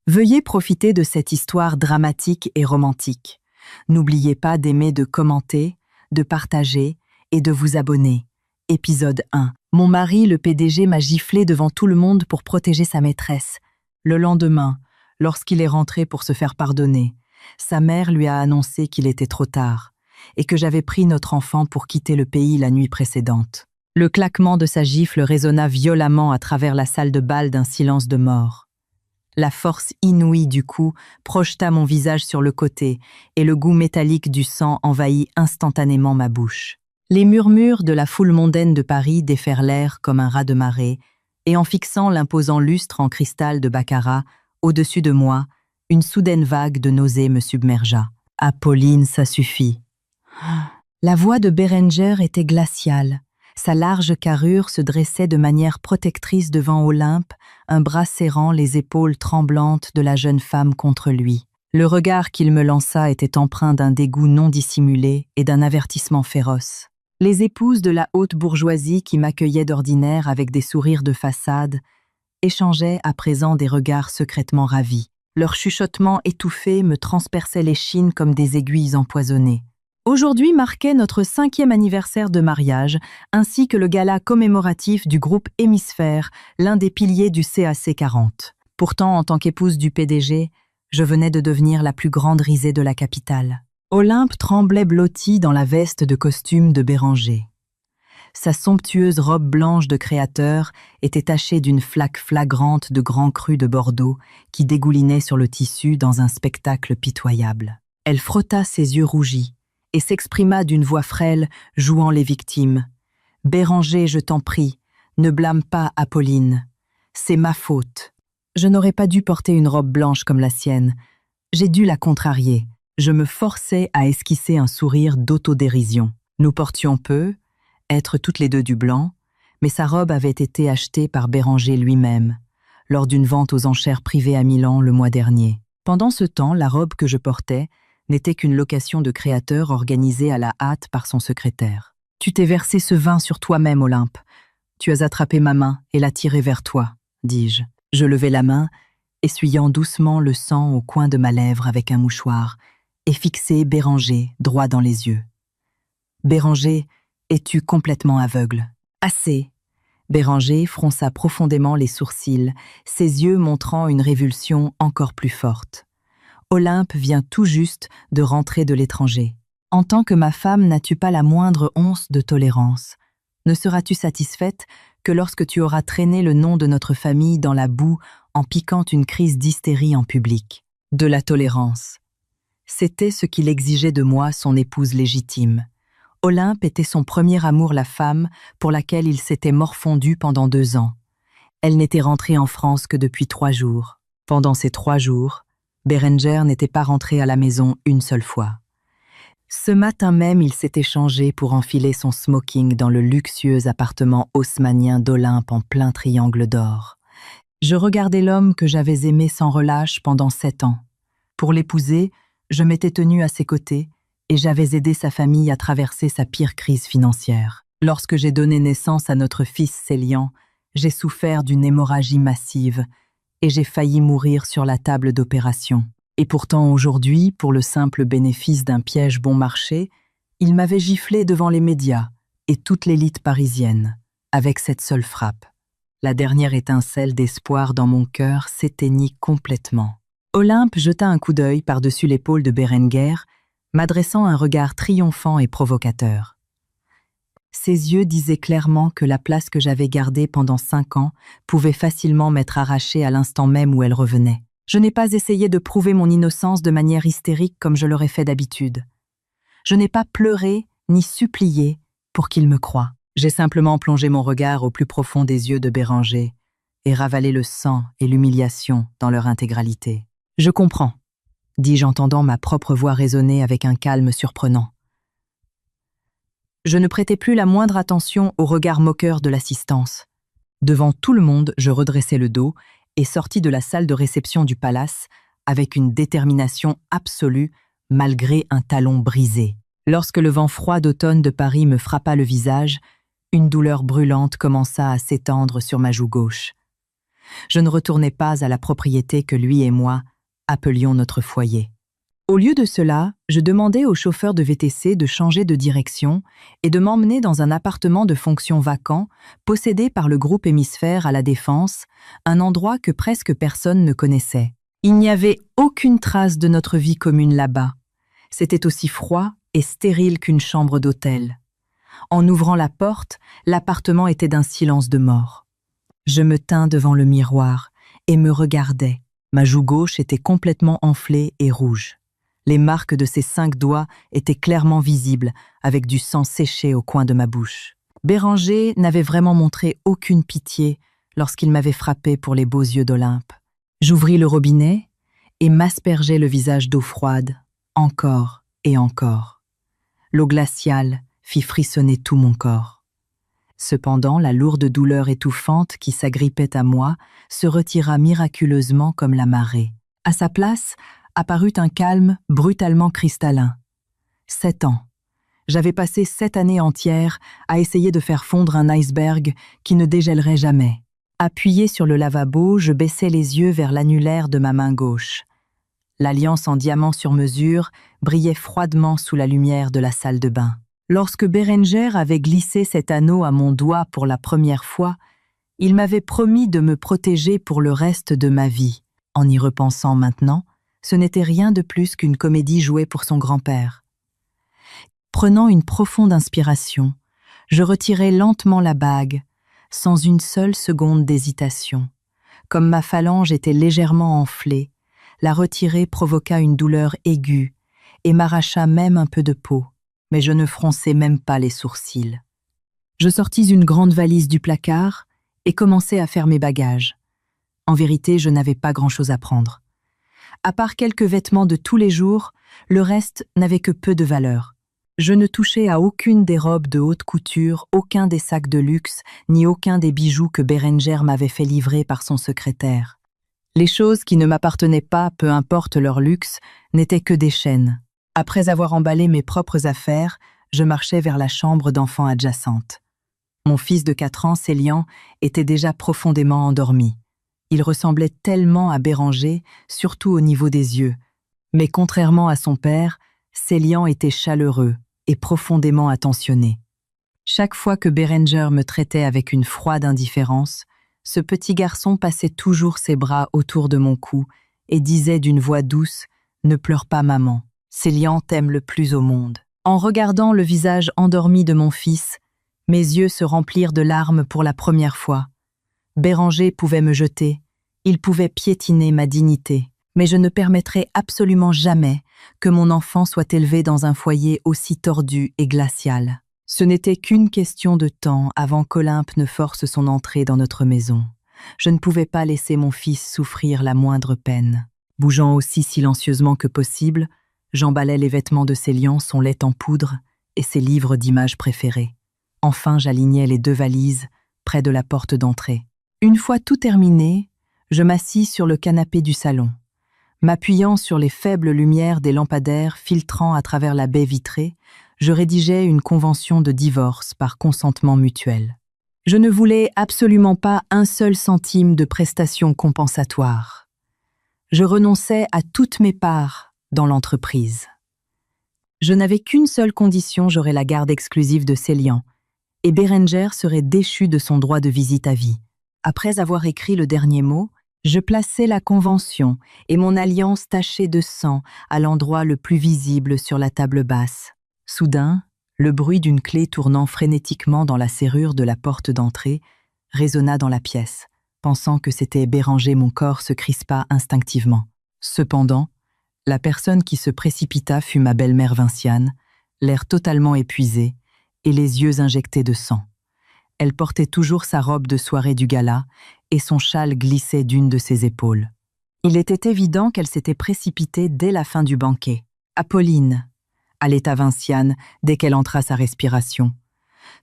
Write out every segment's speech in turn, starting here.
Veuillez profiter de cette histoire dramatique et romantique. N'oubliez pas d'aimer, de commenter, de partager et de vous abonner. Épisode 1. Mon mari, le PDG, m'a giflé devant tout le monde pour protéger sa maîtresse. Le lendemain, lorsqu'il est rentré pour se faire pardonner, sa mère lui a annoncé qu'il était trop tard et que j'avais pris notre enfant pour quitter le pays la nuit précédente. Le claquement de sa gifle résonna violemment à travers la salle de bal d'un silence de mort. La force inouïe du coup projeta mon visage sur le côté et le goût métallique du sang envahit instantanément ma bouche. Les murmures de la foule mondaine de Paris déferlèrent comme un raz-de-marée et en fixant l'imposant lustre en cristal de baccarat au-dessus de moi, une soudaine vague de nausée me submergea. « Apolline, ça suffit !» La voix de Bérenger était glaciale. Sa large carrure se dressait de manière protectrice devant Olympe, un bras serrant les épaules tremblantes de la jeune femme contre lui. Le regard qu'il me lança était empreint d'un dégoût non dissimulé et d'un avertissement féroce. Les épouses de la haute bourgeoisie qui m'accueillaient d'ordinaire avec des sourires de façade échangeaient à présent des regards secrètement ravis. Leur chuchotement étouffé me transperçait l'échine comme des aiguilles empoisonnées. Aujourd'hui marquait notre 5e anniversaire de mariage, ainsi que le gala commémoratif du groupe Hémisphère, l'un des piliers du CAC 40. Pourtant, en tant qu'épouse du PDG, je venais de devenir la plus grande risée de la capitale. Olympe tremblait blottie dans la veste de costume de Bérenger. Sa somptueuse robe blanche de créateur était tachée d'une flaque flagrante de Grand Cru de Bordeaux qui dégoulinait sur le tissu dans un spectacle pitoyable. Elle frotta ses yeux rougis et s'exprima d'une voix frêle, jouant les victimes. « Bérenger, je t'en prie, ne blâme pas Apolline. C'est ma faute. Je n'aurais pas dû porter une robe blanche comme la sienne. J'ai dû la contrarier. » Je me forçais à esquisser un sourire d'autodérision. Nous portions peu, être toutes les deux du blanc, mais sa robe avait été achetée par Bérenger lui-même, lors d'une vente aux enchères privées à Milan le mois dernier. Pendant ce temps, la robe que je portais n'était qu'une location de créateur organisée à la hâte par son secrétaire. « Tu t'es versé ce vin sur toi-même, Olympe. Tu as attrapé ma main et l'as tirée vers toi, » dis-je. Je levai la main, essuyant doucement le sang au coin de ma lèvre avec un mouchoir, et fixai Bérenger droit dans les yeux. « Bérenger, es-tu complètement aveugle ?»« Assez !» Bérenger fronça profondément les sourcils, ses yeux montrant une révulsion encore plus forte. Olympe vient tout juste de rentrer de l'étranger. En tant que ma femme, n'as-tu pas la moindre once de tolérance? Ne seras-tu satisfaite que lorsque tu auras traîné le nom de notre famille dans la boue en piquant une crise d'hystérie en public? De la tolérance. C'était ce qu'il exigeait de moi, son épouse légitime. Olympe était son premier amour, la femme pour laquelle il s'était morfondu pendant 2 ans. Elle n'était rentrée en France que depuis 3 jours. Pendant ces 3 jours, Bérenger n'était pas rentré à la maison une seule fois. Ce matin même, il s'était changé pour enfiler son smoking dans le luxueux appartement haussmannien d'Olympe en plein triangle d'or. Je regardais l'homme que j'avais aimé sans relâche pendant 7 ans. Pour l'épouser, je m'étais tenue à ses côtés et j'avais aidé sa famille à traverser sa pire crise financière. Lorsque j'ai donné naissance à notre fils Célian, j'ai souffert d'une hémorragie massive et j'ai failli mourir sur la table d'opération. Et pourtant aujourd'hui, pour le simple bénéfice d'un piège bon marché, il m'avait giflé devant les médias et toute l'élite parisienne, avec cette seule frappe. La dernière étincelle d'espoir dans mon cœur s'éteignit complètement. Olympe jeta un coup d'œil par-dessus l'épaule de Bérenger, m'adressant un regard triomphant et provocateur. Ses yeux disaient clairement que la place que j'avais gardée pendant 5 ans pouvait facilement m'être arrachée à l'instant même où elle revenait. Je n'ai pas essayé de prouver mon innocence de manière hystérique comme je l'aurais fait d'habitude. Je n'ai pas pleuré ni supplié pour qu'il me croie. J'ai simplement plongé mon regard au plus profond des yeux de Bérenger et ravalé le sang et l'humiliation dans leur intégralité. « Je comprends », dis-je en entendant ma propre voix résonner avec un calme surprenant. Je ne prêtais plus la moindre attention au regard moqueur de l'assistance. Devant tout le monde, je redressai le dos et sortis de la salle de réception du palace avec une détermination absolue malgré un talon brisé. Lorsque le vent froid d'automne de Paris me frappa le visage, une douleur brûlante commença à s'étendre sur ma joue gauche. Je ne retournais pas à la propriété que lui et moi appelions notre foyer. Au lieu de cela, je demandais au chauffeur de VTC de changer de direction et de m'emmener dans un appartement de fonction vacant, possédé par le groupe Hémisphère à La Défense, un endroit que presque personne ne connaissait. Il n'y avait aucune trace de notre vie commune là-bas. C'était aussi froid et stérile qu'une chambre d'hôtel. En ouvrant la porte, l'appartement était d'un silence de mort. Je me tins devant le miroir et me regardais. Ma joue gauche était complètement enflée et rouge. Les marques de ses 5 doigts étaient clairement visibles, avec du sang séché au coin de ma bouche. Béranger n'avait vraiment montré aucune pitié lorsqu'il m'avait frappé pour les beaux yeux d'Olympe. J'ouvris le robinet et m'aspergeai le visage d'eau froide, encore et encore. L'eau glaciale fit frissonner tout mon corps. Cependant, la lourde douleur étouffante qui s'agrippait à moi se retira miraculeusement comme la marée. À sa place, apparut un calme brutalement cristallin. 7 ans. J'avais passé 7 années entières à essayer de faire fondre un iceberg qui ne dégèlerait jamais. Appuyé sur le lavabo, je baissais les yeux vers l'annulaire de ma main gauche. L'alliance en diamant sur mesure brillait froidement sous la lumière de la salle de bain. Lorsque Béranger avait glissé cet anneau à mon doigt pour la première fois, il m'avait promis de me protéger pour le reste de ma vie. En y repensant maintenant, ce n'était rien de plus qu'une comédie jouée pour son grand-père. Prenant une profonde inspiration, je retirai lentement la bague, sans une seule seconde d'hésitation. Comme ma phalange était légèrement enflée, la retirer provoqua une douleur aiguë et m'arracha même un peu de peau, mais je ne fronçai même pas les sourcils. Je sortis une grande valise du placard et commençai à faire mes bagages. En vérité, je n'avais pas grand-chose à prendre. À part quelques vêtements de tous les jours, le reste n'avait que peu de valeur. Je ne touchais à aucune des robes de haute couture, aucun des sacs de luxe, ni aucun des bijoux que Béranger m'avait fait livrer par son secrétaire. Les choses qui ne m'appartenaient pas, peu importe leur luxe, n'étaient que des chaînes. Après avoir emballé mes propres affaires, je marchais vers la chambre d'enfant adjacente. Mon fils de 4 ans, Célian, était déjà profondément endormi. Il ressemblait tellement à Béranger, surtout au niveau des yeux. Mais contrairement à son père, Célian était chaleureux et profondément attentionné. Chaque fois que Béranger me traitait avec une froide indifférence, ce petit garçon passait toujours ses bras autour de mon cou et disait d'une voix douce « Ne pleure pas, maman, Célian t'aime le plus au monde ». En regardant le visage endormi de mon fils, mes yeux se remplirent de larmes pour la première fois. Béranger pouvait me jeter, il pouvait piétiner ma dignité, mais je ne permettrai absolument jamais que mon enfant soit élevé dans un foyer aussi tordu et glacial. Ce n'était qu'une question de temps avant qu'Olympe ne force son entrée dans notre maison. Je ne pouvais pas laisser mon fils souffrir la moindre peine. Bougeant aussi silencieusement que possible, j'emballais les vêtements de Célian, son lait en poudre et ses livres d'images préférés. Enfin, j'alignais les 2 valises près de la porte d'entrée. Une fois tout terminé, je m'assis sur le canapé du salon. M'appuyant sur les faibles lumières des lampadaires filtrant à travers la baie vitrée, je rédigeais une convention de divorce par consentement mutuel. Je ne voulais absolument pas un seul centime de prestations compensatoires. Je renonçais à toutes mes parts dans l'entreprise. Je n'avais qu'une seule condition, j'aurais la garde exclusive de Célian, et Béranger serait déchu de son droit de visite à vie. Après avoir écrit le dernier mot, je plaçai la convention et mon alliance tachée de sang à l'endroit le plus visible sur la table basse. Soudain, le bruit d'une clé tournant frénétiquement dans la serrure de la porte d'entrée résonna dans la pièce. Pensant que c'était Béranger, mon corps se crispa instinctivement. Cependant, la personne qui se précipita fut ma belle-mère Vinciane, l'air totalement épuisé et les yeux injectés de sang. Elle portait toujours sa robe de soirée du gala et son châle glissait d'une de ses épaules. Il était évident qu'elle s'était précipitée dès la fin du banquet. « Apolline !» allaita Vinciane dès qu'elle entra sa respiration,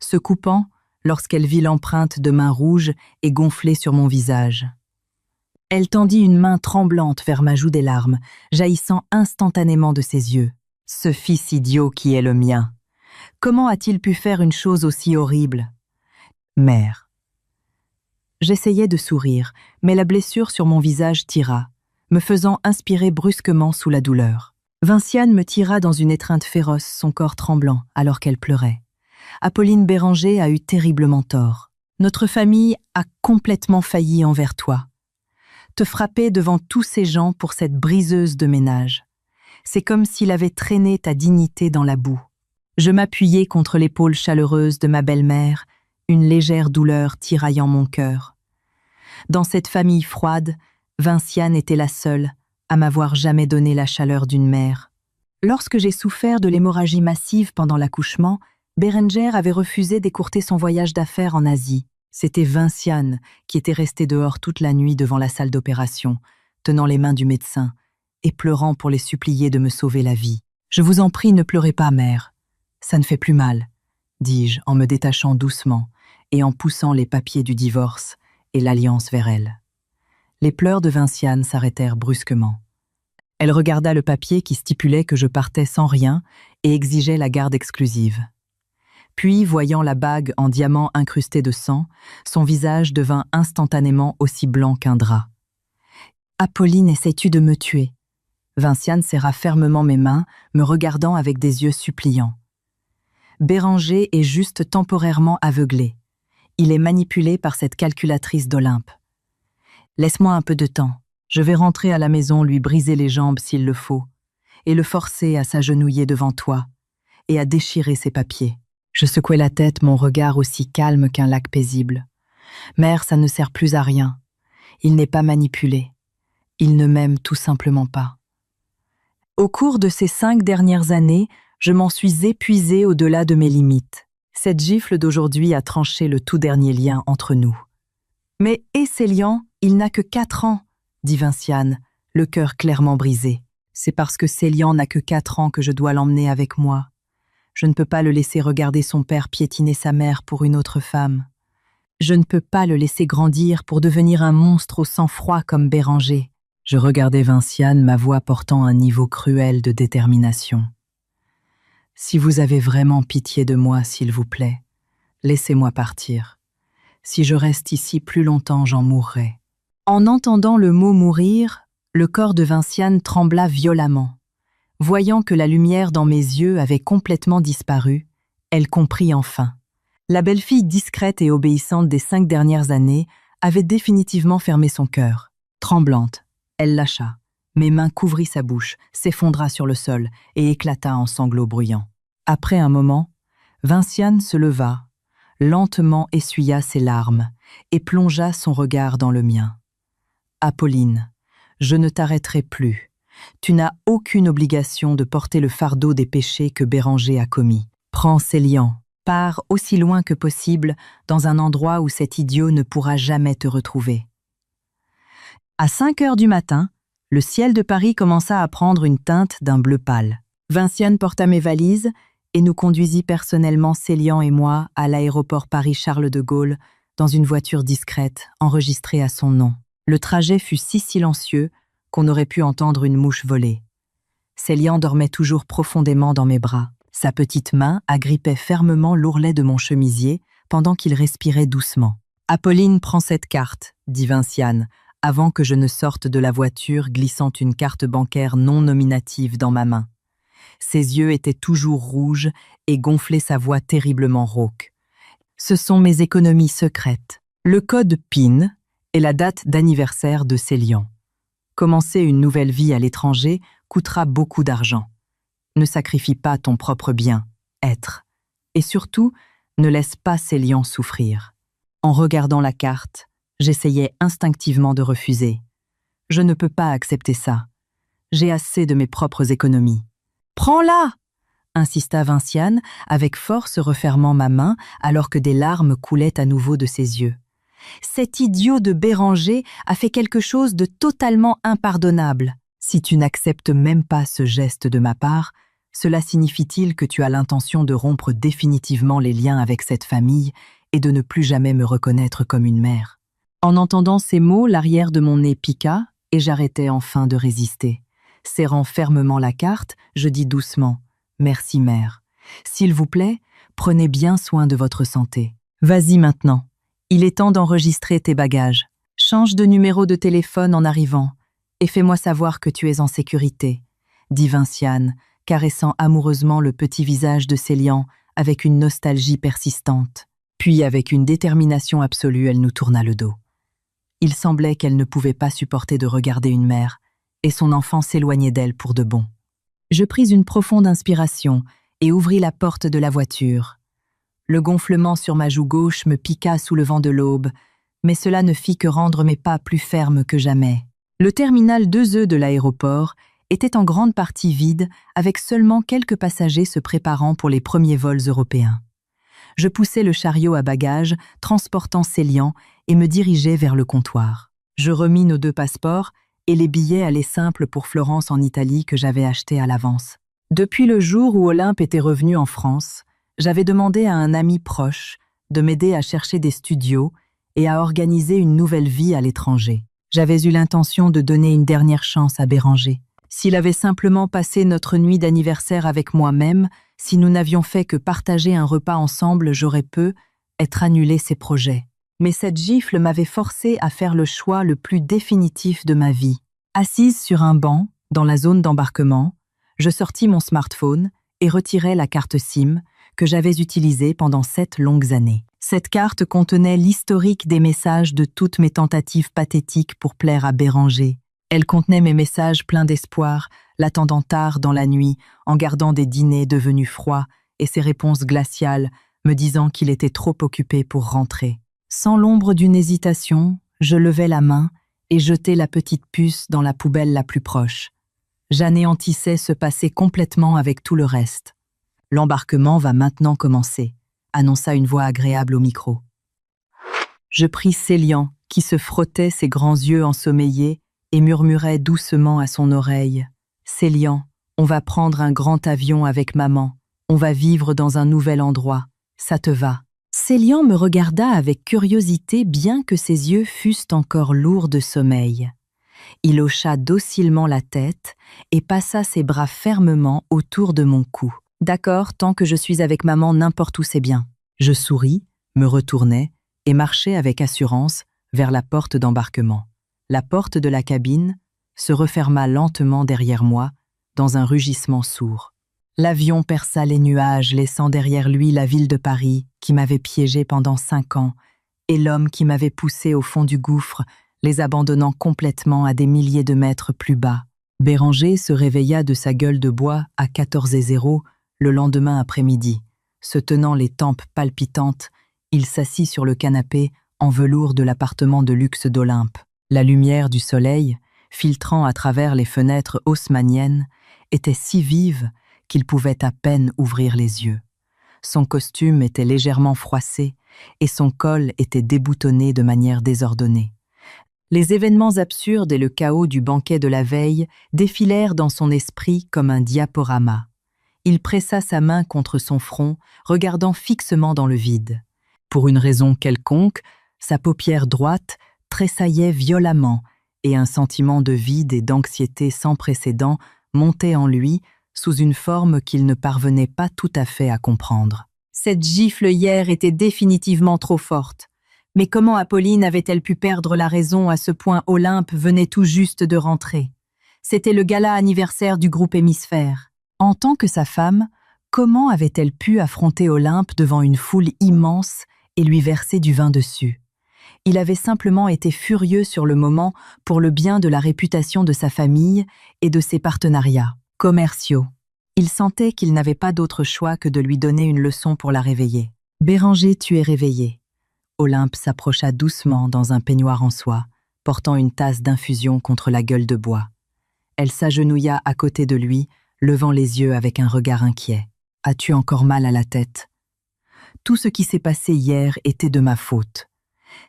se coupant lorsqu'elle vit l'empreinte de mains rouges et gonflées sur mon visage. Elle tendit une main tremblante vers ma joue des larmes, jaillissant instantanément de ses yeux. « Ce fils idiot qui est le mien! Comment a-t-il pu faire une chose aussi horrible ? Mère. J'essayais de sourire, mais la blessure sur mon visage tira, me faisant inspirer brusquement sous la douleur. Vinciane me tira dans une étreinte féroce, son corps tremblant, alors qu'elle pleurait. Apolline Béranger a eu terriblement tort. Notre famille a complètement failli envers toi. Te frapper devant tous ces gens pour cette briseuse de ménage. C'est comme s'il avait traîné ta dignité dans la boue. Je m'appuyais contre l'épaule chaleureuse de ma belle-mère, une légère douleur tiraillant mon cœur. Dans cette famille froide, Vinciane était la seule à m'avoir jamais donné la chaleur d'une mère. Lorsque j'ai souffert de l'hémorragie massive pendant l'accouchement, Béranger avait refusé d'écourter son voyage d'affaires en Asie. C'était Vinciane qui était restée dehors toute la nuit devant la salle d'opération, tenant les mains du médecin et pleurant pour les supplier de me sauver la vie. « Je vous en prie, ne pleurez pas, mère. Ça ne fait plus mal, » dis-je en me détachant doucement et en poussant les papiers du divorce et l'alliance vers elle. Les pleurs de Vinciane s'arrêtèrent brusquement. Elle regarda le papier qui stipulait que je partais sans rien et exigeait la garde exclusive. Puis, voyant la bague en diamant incrustée de sang, son visage devint instantanément aussi blanc qu'un drap. « Apolline, essaies-tu de me tuer ?» Vinciane serra fermement mes mains, me regardant avec des yeux suppliants. Béranger est juste temporairement aveuglé. Il est manipulé par cette calculatrice d'Olympe. Laisse-moi un peu de temps. Je vais rentrer à la maison, lui briser les jambes s'il le faut, et le forcer à s'agenouiller devant toi et à déchirer ses papiers. Je secouai la tête, mon regard aussi calme qu'un lac paisible. Mère, ça ne sert plus à rien. Il n'est pas manipulé. Il ne m'aime tout simplement pas. Au cours de ces 5 dernières années, je m'en suis épuisée au-delà de mes limites. Cette gifle d'aujourd'hui a tranché le tout dernier lien entre nous. Mais Célian, il n'a que 4 ans, dit Vinciane, le cœur clairement brisé. C'est parce que Célian n'a que 4 ans que je dois l'emmener avec moi. Je ne peux pas le laisser regarder son père piétiner sa mère pour une autre femme. Je ne peux pas le laisser grandir pour devenir un monstre au sang froid comme Béranger. Je regardais Vinciane, ma voix portant un niveau cruel de détermination. Si vous avez vraiment pitié de moi, s'il vous plaît, laissez-moi partir. Si je reste ici plus longtemps, j'en mourrai. En entendant le mot mourir, le corps de Vinciane trembla violemment. Voyant que la lumière dans mes yeux avait complètement disparu, elle comprit enfin. La belle-fille discrète et obéissante des 5 dernières années avait définitivement fermé son cœur. Tremblante, elle lâcha. Mes mains couvrirent sa bouche, s'effondra sur le sol et éclata en sanglots bruyants. Après un moment, Vinciane se leva, lentement essuya ses larmes et plongea son regard dans le mien. « Apolline, je ne t'arrêterai plus. Tu n'as aucune obligation de porter le fardeau des péchés que Béranger a commis. Prends Célian, pars aussi loin que possible dans un endroit où cet idiot ne pourra jamais te retrouver. » À 5 heures du matin, le ciel de Paris commença à prendre une teinte d'un bleu pâle. Vinciane porta mes valises et nous conduisit personnellement Célian et moi à l'aéroport Paris-Charles de Gaulle dans une voiture discrète enregistrée à son nom. Le trajet fut si silencieux qu'on aurait pu entendre une mouche voler. Célian dormait toujours profondément dans mes bras. Sa petite main agrippait fermement l'ourlet de mon chemisier pendant qu'il respirait doucement. « Apolline, prends cette carte, » dit Vinciane, avant que je ne sorte de la voiture glissant une carte bancaire non nominative dans ma main. Ses yeux étaient toujours rouges et gonflaient sa voix terriblement rauque. « Ce sont mes économies secrètes. Le code PIN est la date d'anniversaire de Célian. Commencer une nouvelle vie à l'étranger coûtera beaucoup d'argent. Ne sacrifie pas ton propre bien, être. Et surtout, ne laisse pas Célian souffrir. » En regardant la carte, j'essayais instinctivement de refuser. Je ne peux pas accepter ça. J'ai assez de mes propres économies. « Prends-la !» insista Vinciane, avec force refermant ma main alors que des larmes coulaient à nouveau de ses yeux. Cet idiot de Béranger a fait quelque chose de totalement impardonnable. Si tu n'acceptes même pas ce geste de ma part, cela signifie-t-il que tu as l'intention de rompre définitivement les liens avec cette famille et de ne plus jamais me reconnaître comme une mère? En entendant ces mots, l'arrière de mon nez piqua et j'arrêtai enfin de résister. Serrant fermement la carte, je dis doucement « Merci, mère. S'il vous plaît, prenez bien soin de votre santé. Vas-y maintenant Il est temps d'enregistrer tes bagages. Change de numéro de téléphone en arrivant et fais-moi savoir que tu es en sécurité, dit Vinciane, caressant amoureusement le petit visage de Célian avec une nostalgie persistante. Puis, avec une détermination absolue, elle nous tourna le dos. Il semblait qu'elle ne pouvait pas supporter de regarder une mère, et son enfant s'éloignait d'elle pour de bon. Je pris une profonde inspiration et ouvris la porte de la voiture. Le gonflement sur ma joue gauche me piqua sous le vent de l'aube, mais cela ne fit que rendre mes pas plus fermes que jamais. Le terminal 2E de l'aéroport était en grande partie vide, avec seulement quelques passagers se préparant pour les premiers vols européens. Je poussai le chariot à bagages, transportant Célian, et me dirigeai vers le comptoir. Je remis nos 2 passeports et les billets allaient simples pour Florence en Italie que j'avais achetés à l'avance. Depuis le jour où Olympe était revenu en France, j'avais demandé à un ami proche de m'aider à chercher des studios et à organiser une nouvelle vie à l'étranger. J'avais eu l'intention de donner une dernière chance à Béranger. S'il avait simplement passé notre nuit d'anniversaire avec moi-même, si nous n'avions fait que partager un repas ensemble, j'aurais pu être annulé ses projets. Mais cette gifle m'avait forcé à faire le choix le plus définitif de ma vie. Assise sur un banc, dans la zone d'embarquement, je sortis mon smartphone et retirai la carte SIM que j'avais utilisée pendant 7 longues années. Cette carte contenait l'historique des messages de toutes mes tentatives pathétiques pour plaire à Béranger. Elle contenait mes messages pleins d'espoir, l'attendant tard dans la nuit, en gardant des dîners devenus froids, et ses réponses glaciales, me disant qu'il était trop occupé pour rentrer. Sans l'ombre d'une hésitation, je levai la main et jetai la petite puce dans la poubelle la plus proche. J'anéantissais ce passé complètement avec tout le reste. « L'embarquement va maintenant commencer », annonça une voix agréable au micro. Je pris Célian, qui se frottait ses grands yeux ensommeillés et murmurait doucement à son oreille « Célian, on va prendre un grand avion avec maman. On va vivre dans un nouvel endroit. Ça te va ?» Célian me regarda avec curiosité bien que ses yeux fussent encore lourds de sommeil. Il hocha docilement la tête et passa ses bras fermement autour de mon cou. « D'accord, tant que je suis avec maman, n'importe où c'est bien. » Je souris, me retournai et marchai avec assurance vers la porte d'embarquement. La porte de la cabine se referma lentement derrière moi, dans un rugissement sourd. L'avion perça les nuages, laissant derrière lui la ville de Paris, qui m'avait piégé pendant 5 ans, et l'homme qui m'avait poussé au fond du gouffre, les abandonnant complètement à des milliers de mètres plus bas. Béranger se réveilla de sa gueule de bois à 14h00 le lendemain après-midi. Se tenant les tempes palpitantes, il s'assit sur le canapé en velours de l'appartement de luxe d'Olympe. La lumière du soleil, filtrant à travers les fenêtres haussmanniennes, était si vive qu'il pouvait à peine ouvrir les yeux. Son costume était légèrement froissé et son col était déboutonné de manière désordonnée. Les événements absurdes et le chaos du banquet de la veille défilèrent dans son esprit comme un diaporama. Il pressa sa main contre son front, regardant fixement dans le vide. Pour une raison quelconque, sa paupière droite tressaillait violemment et un sentiment de vide et d'anxiété sans précédent montait en lui sous une forme qu'il ne parvenait pas tout à fait à comprendre. Cette gifle hier était définitivement trop forte. Mais comment Apolline avait-elle pu perdre la raison à ce point? Olympe venait tout juste de rentrer. C'était le gala anniversaire du groupe Hémisphère. En tant que sa femme, comment avait-elle pu affronter Olympe devant une foule immense et lui verser du vin dessus? Il avait simplement été furieux sur le moment pour le bien de la réputation de sa famille et de ses partenariats commerciaux. Il sentait qu'il n'avait pas d'autre choix que de lui donner une leçon pour la réveiller. « Béranger, tu es réveillé. » Olympe s'approcha doucement dans un peignoir en soie, portant une tasse d'infusion contre la gueule de bois. Elle s'agenouilla à côté de lui, levant les yeux avec un regard inquiet. « As-tu encore mal à la tête ? Tout ce qui s'est passé hier était de ma faute.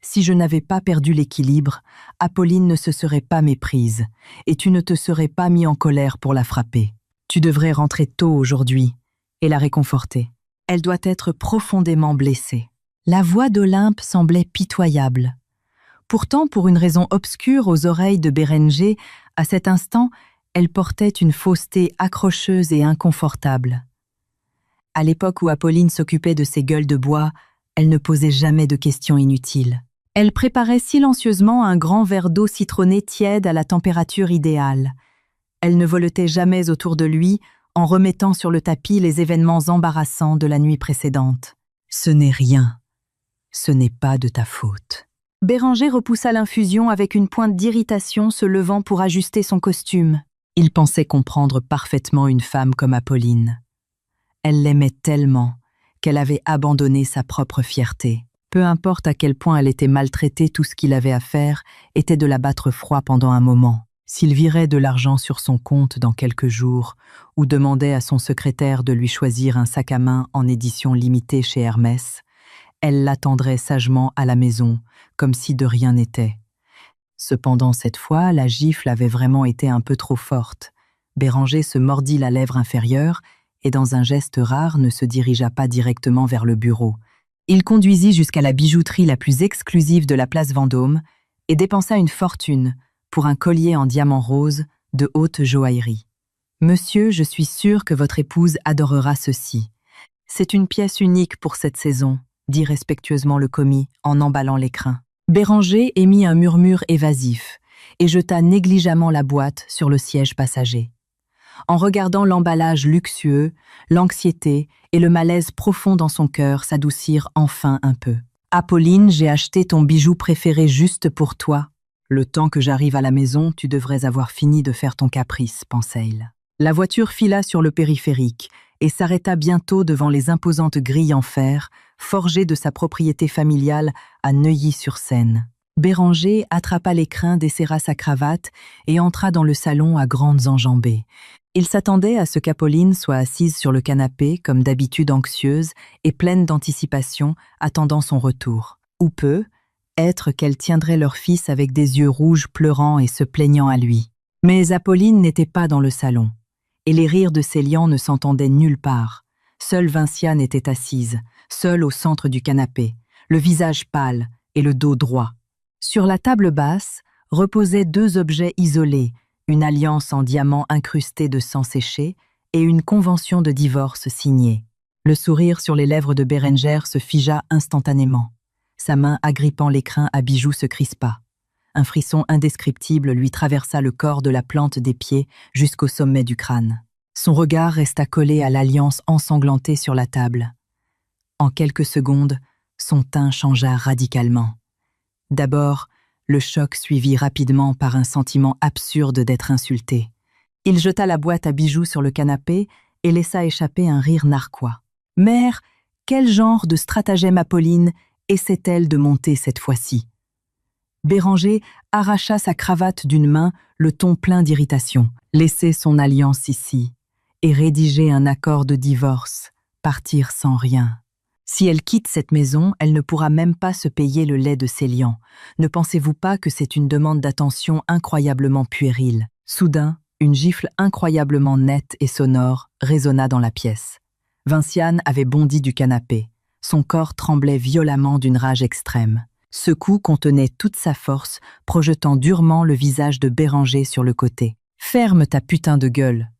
Si je n'avais pas perdu l'équilibre, Apolline ne se serait pas méprise, et tu ne te serais pas mis en colère pour la frapper. Tu devrais rentrer tôt aujourd'hui et la réconforter. Elle doit être profondément blessée. » La voix d'Olympe semblait pitoyable. Pourtant, pour une raison obscure aux oreilles de Béranger, à cet instant, elle portait une fausseté accrocheuse et inconfortable. À l'époque où Apolline s'occupait de ses gueules de bois, Elle ne posait jamais de questions inutiles. Elle préparait silencieusement un grand verre d'eau citronnée tiède à la température idéale. Elle ne voletait jamais autour de lui en remettant sur le tapis les événements embarrassants de la nuit précédente. « Ce n'est rien. Ce n'est pas de ta faute. » Béranger repoussa l'infusion avec une pointe d'irritation, se levant pour ajuster son costume. Il pensait comprendre parfaitement une femme comme Apolline. Elle l'aimait tellement qu'elle avait abandonné sa propre fierté. Peu importe à quel point elle était maltraitée, tout ce qu'il avait à faire était de la battre froid pendant un moment. S'il virait de l'argent sur son compte dans quelques jours ou demandait à son secrétaire de lui choisir un sac à main en édition limitée chez Hermès, elle l'attendrait sagement à la maison, comme si de rien n'était. Cependant, cette fois, la gifle avait vraiment été un peu trop forte. Béranger se mordit la lèvre inférieure et, dans un geste rare, ne se dirigea pas directement vers le bureau. Il conduisit jusqu'à la bijouterie la plus exclusive de la place Vendôme et dépensa une fortune pour un collier en diamant rose de haute joaillerie. « Monsieur, je suis sûre que votre épouse adorera ceci. C'est une pièce unique pour cette saison, » dit respectueusement le commis en emballant l'écrin. Béranger émit un murmure évasif et jeta négligemment la boîte sur le siège passager. En regardant l'emballage luxueux, l'anxiété et le malaise profond dans son cœur s'adoucirent enfin un peu. « Apolline, j'ai acheté ton bijou préféré juste pour toi. Le temps que j'arrive à la maison, tu devrais avoir fini de faire ton caprice, pensait-il. » La voiture fila sur le périphérique et s'arrêta bientôt devant les imposantes grilles en fer, forgées de sa propriété familiale à Neuilly-sur-Seine. Béranger attrapa l'écrin, desserra sa cravate et entra dans le salon à grandes enjambées. Il s'attendait à ce qu'Apolline soit assise sur le canapé, comme d'habitude anxieuse et pleine d'anticipation, attendant son retour. Ou peu, être qu'elle tiendrait leur fils avec des yeux rouges pleurant et se plaignant à lui. Mais Apolline n'était pas dans le salon, et les rires de Célian ne s'entendaient nulle part. Seule Vinciane était assise, seule au centre du canapé, le visage pâle et le dos droit. Sur la table basse reposaient deux objets isolés, une alliance en diamant incrustée de sang séché et une convention de divorce signée. Le sourire sur les lèvres de Bérengère se figea instantanément. Sa main agrippant l'écrin à bijoux se crispa. Un frisson indescriptible lui traversa le corps de la plante des pieds jusqu'au sommet du crâne. Son regard resta collé à l'alliance ensanglantée sur la table. En quelques secondes, son teint changea radicalement. D'abord, le choc suivi rapidement par un sentiment absurde d'être insulté. Il jeta la boîte à bijoux sur le canapé et laissa échapper un rire narquois. « Mère, quel genre de stratagème Apolline essaie-t-elle de monter cette fois-ci » Béranger arracha sa cravate d'une main, le ton plein d'irritation. Laisser son alliance ici et rédiger un accord de divorce, partir sans rien. Si elle quitte cette maison, elle ne pourra même pas se payer le lait de Célian. Ne pensez-vous pas que c'est une demande d'attention incroyablement puérile? Soudain, une gifle incroyablement nette et sonore résonna dans la pièce. Vinciane avait bondi du canapé. Son corps tremblait violemment d'une rage extrême. Ce coup contenait toute sa force, projetant durement le visage de Béranger sur le côté. « Ferme ta putain de gueule !»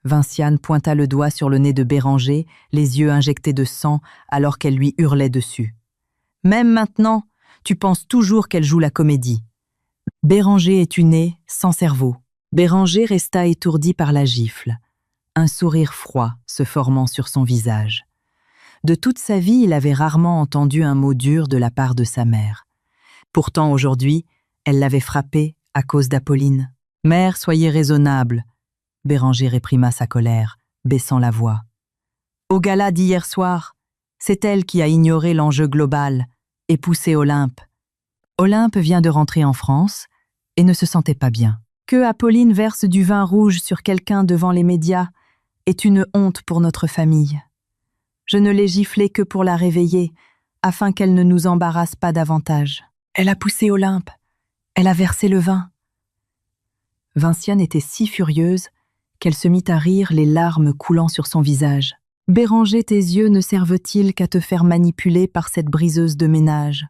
Vinciane pointa le doigt sur le nez de Béranger, les yeux injectés de sang alors qu'elle lui hurlait dessus. « Même maintenant, tu penses toujours qu'elle joue la comédie. Béranger est une nez sans cerveau. » Béranger resta étourdi par la gifle, un sourire froid se formant sur son visage. De toute sa vie, il avait rarement entendu un mot dur de la part de sa mère. Pourtant, aujourd'hui, elle l'avait frappé à cause d'Apolline. « Mère, soyez raisonnable !» Béranger réprima sa colère, baissant la voix. « Au gala d'hier soir, c'est elle qui a ignoré l'enjeu global et poussé Olympe. Olympe vient de rentrer en France et ne se sentait pas bien. Que Apolline verse du vin rouge sur quelqu'un devant les médias est une honte pour notre famille. Je ne l'ai giflée que pour la réveiller, afin qu'elle ne nous embarrasse pas davantage. Elle a poussé Olympe. Elle a versé le vin. » Vinciane était si furieuse qu'elle se mit à rire, les larmes coulant sur son visage. « Béranger, tes yeux ne servent-ils qu'à te faire manipuler par cette briseuse de ménage?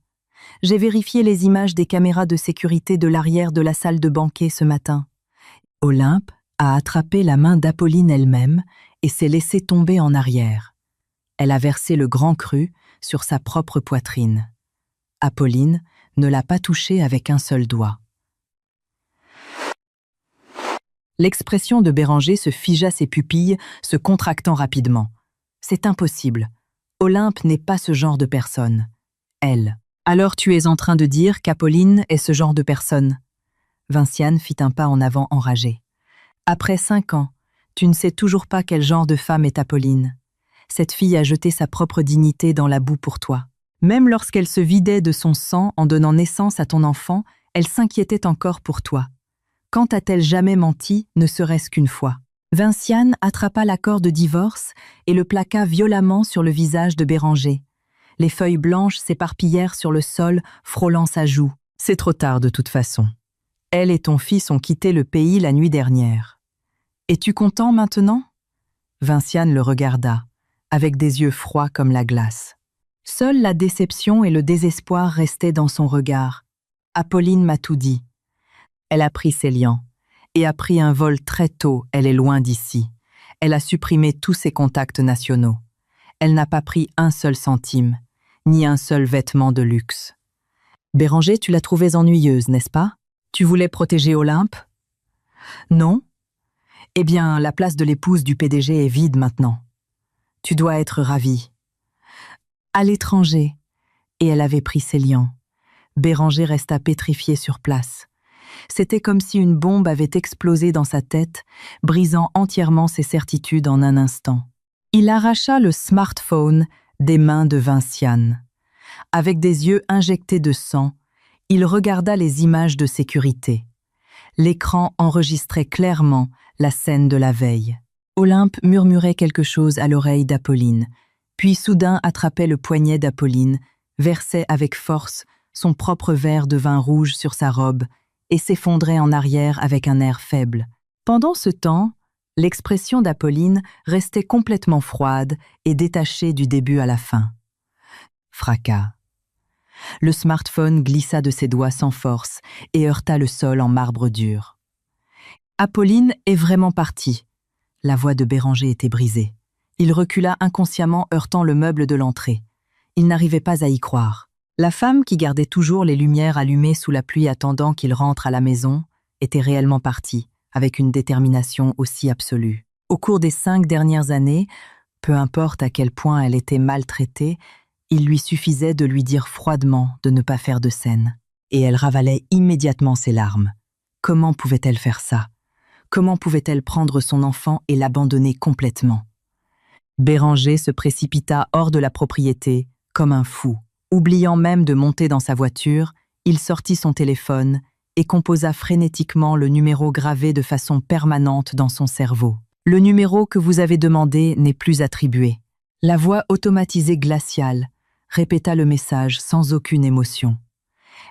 J'ai vérifié les images des caméras de sécurité de l'arrière de la salle de banquet ce matin. » Olympe a attrapé la main d'Apolline elle-même et s'est laissée tomber en arrière. Elle a versé le grand cru, sur sa propre poitrine. Apolline ne l'a pas touché avec un seul doigt. L'expression de Béranger se figea ses pupilles, se contractant rapidement. C'est impossible. Olympe n'est pas ce genre de personne. Elle. Alors tu es en train de dire qu'Apolline est ce genre de personne? Vinciane fit un pas en avant enragé. Après 5 ans, tu ne sais toujours pas quel genre de femme est Apolline. Cette fille a jeté sa propre dignité dans la boue pour toi. Même lorsqu'elle se vidait de son sang en donnant naissance à ton enfant, elle s'inquiétait encore pour toi. Quand a-t-elle jamais menti, ne serait-ce qu'une fois? Vinciane attrapa l'accord de divorce et le plaqua violemment sur le visage de Béranger. Les feuilles blanches s'éparpillèrent sur le sol, frôlant sa joue. C'est trop tard de toute façon. Elle et ton fils ont quitté le pays la nuit dernière. Es-tu content maintenant? Vinciane le regarda, avec des yeux froids comme la glace. Seule la déception et le désespoir restaient dans son regard. Apolline m'a tout dit. Elle a pris ses liants et a pris un vol très tôt, elle est loin d'ici. Elle a supprimé tous ses contacts nationaux. Elle n'a pas pris un seul centime, ni un seul vêtement de luxe. Béranger, tu la trouvais ennuyeuse, n'est-ce pas? Tu voulais protéger Olympe? Non? Eh bien, la place de l'épouse du PDG est vide maintenant. Tu dois être ravie. À l'étranger. Et elle avait pris ses liants. Béranger resta pétrifié sur place. C'était comme si une bombe avait explosé dans sa tête, brisant entièrement ses certitudes en un instant. Il arracha le smartphone des mains de Vinciane. Avec des yeux injectés de sang, il regarda les images de sécurité. L'écran enregistrait clairement la scène de la veille. Olympe murmurait quelque chose à l'oreille d'Apolline, puis soudain attrapait le poignet d'Apolline, versait avec force son propre verre de vin rouge sur sa robe et s'effondrait en arrière avec un air faible. Pendant ce temps, l'expression d'Apolline restait complètement froide et détachée du début à la fin. Fracas. Le smartphone glissa de ses doigts sans force et heurta le sol en marbre dur. Apolline est vraiment partie. La voix de Béranger était brisée. Il recula inconsciemment, heurtant le meuble de l'entrée. Il n'arrivait pas à y croire. La femme qui gardait toujours les lumières allumées sous la pluie attendant qu'il rentre à la maison était réellement partie, avec une détermination aussi absolue. Au cours des 5 dernières années, peu importe à quel point elle était maltraitée, il lui suffisait de lui dire froidement de ne pas faire de scène. Et elle ravalait immédiatement ses larmes. Comment pouvait-elle faire ça? Comment pouvait-elle prendre son enfant et l'abandonner complètement? Béranger se précipita hors de la propriété, comme un fou. Oubliant même de monter dans sa voiture, il sortit son téléphone et composa frénétiquement le numéro gravé de façon permanente dans son cerveau. Le numéro que vous avez demandé n'est plus attribué. La voix automatisée glaciale répéta le message sans aucune émotion.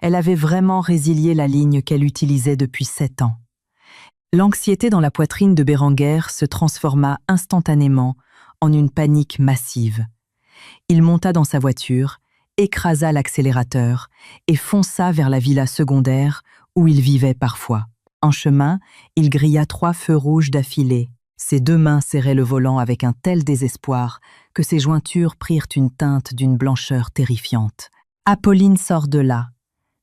Elle avait vraiment résilié la ligne qu'elle utilisait depuis 7 ans. L'anxiété dans la poitrine de Bérenguer se transforma instantanément en une panique massive. Il monta dans sa voiture, écrasa l'accélérateur et fonça vers la villa secondaire où il vivait parfois. En chemin, il grilla 3 feux rouges d'affilée. Ses 2 mains serraient le volant avec un tel désespoir que ses jointures prirent une teinte d'une blancheur terrifiante. Apolline sort de là.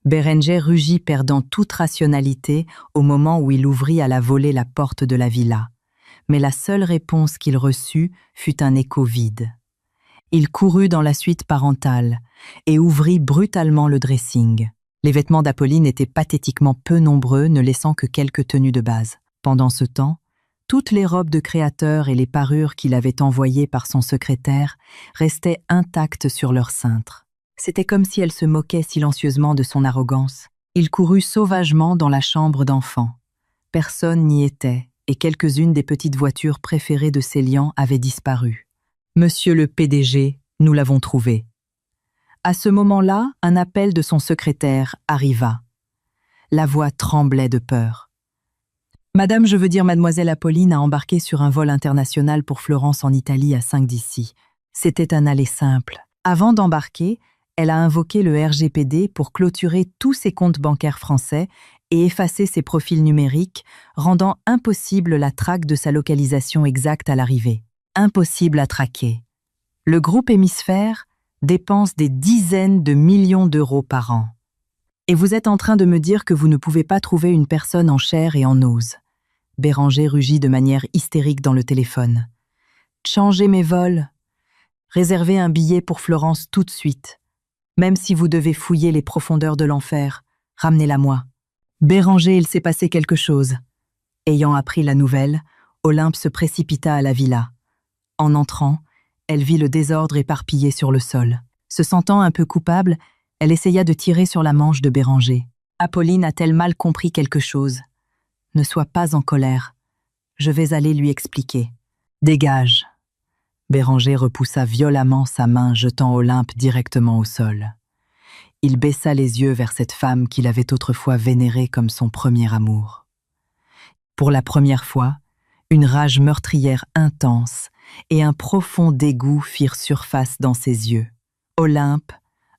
Béranger rugit, perdant toute rationalité au moment où il ouvrit à la volée la porte de la villa. Mais la seule réponse qu'il reçut fut un écho vide. Il courut dans la suite parentale et ouvrit brutalement le dressing. Les vêtements d'Apolline étaient pathétiquement peu nombreux, ne laissant que quelques tenues de base. Pendant ce temps, toutes les robes de créateur et les parures qu'il avait envoyées par son secrétaire restaient intactes sur leur cintre. C'était comme si elle se moquait silencieusement de son arrogance. Il courut sauvagement dans la chambre d'enfant. Personne n'y était, et quelques-unes des petites voitures préférées de ses liants avaient disparu. « Monsieur le PDG, nous l'avons trouvé. » À ce moment-là, un appel de son secrétaire arriva. La voix tremblait de peur. « Madame, je veux dire mademoiselle Apolline a embarqué sur un vol international pour Florence en Italie à 5 d'ici. C'était un aller simple. Avant d'embarquer, elle a invoqué le RGPD pour clôturer tous ses comptes bancaires français et effacer ses profils numériques, rendant impossible la traque de sa localisation exacte à l'arrivée. Impossible à traquer. Le groupe Hémisphère dépense des dizaines de millions d'euros par an. Et vous êtes en train de me dire que vous ne pouvez pas trouver une personne en chair et en os. Béranger rugit de manière hystérique dans le téléphone. Changez mes vols. Réservez un billet pour Florence tout de suite. Même si vous devez fouiller les profondeurs de l'enfer, ramenez-la moi. Béranger, il s'est passé quelque chose. Ayant appris la nouvelle, Olympe se précipita à la villa. En entrant, elle vit le désordre éparpillé sur le sol. Se sentant un peu coupable, elle essaya de tirer sur la manche de Béranger. Apolline a-t-elle mal compris quelque chose? Ne sois pas en colère. Je vais aller lui expliquer. Dégage. Béranger repoussa violemment sa main, jetant Olympe directement au sol. Il baissa les yeux vers cette femme qu'il avait autrefois vénérée comme son premier amour. Pour la première fois, une rage meurtrière intense et un profond dégoût firent surface dans ses yeux. « Olympe,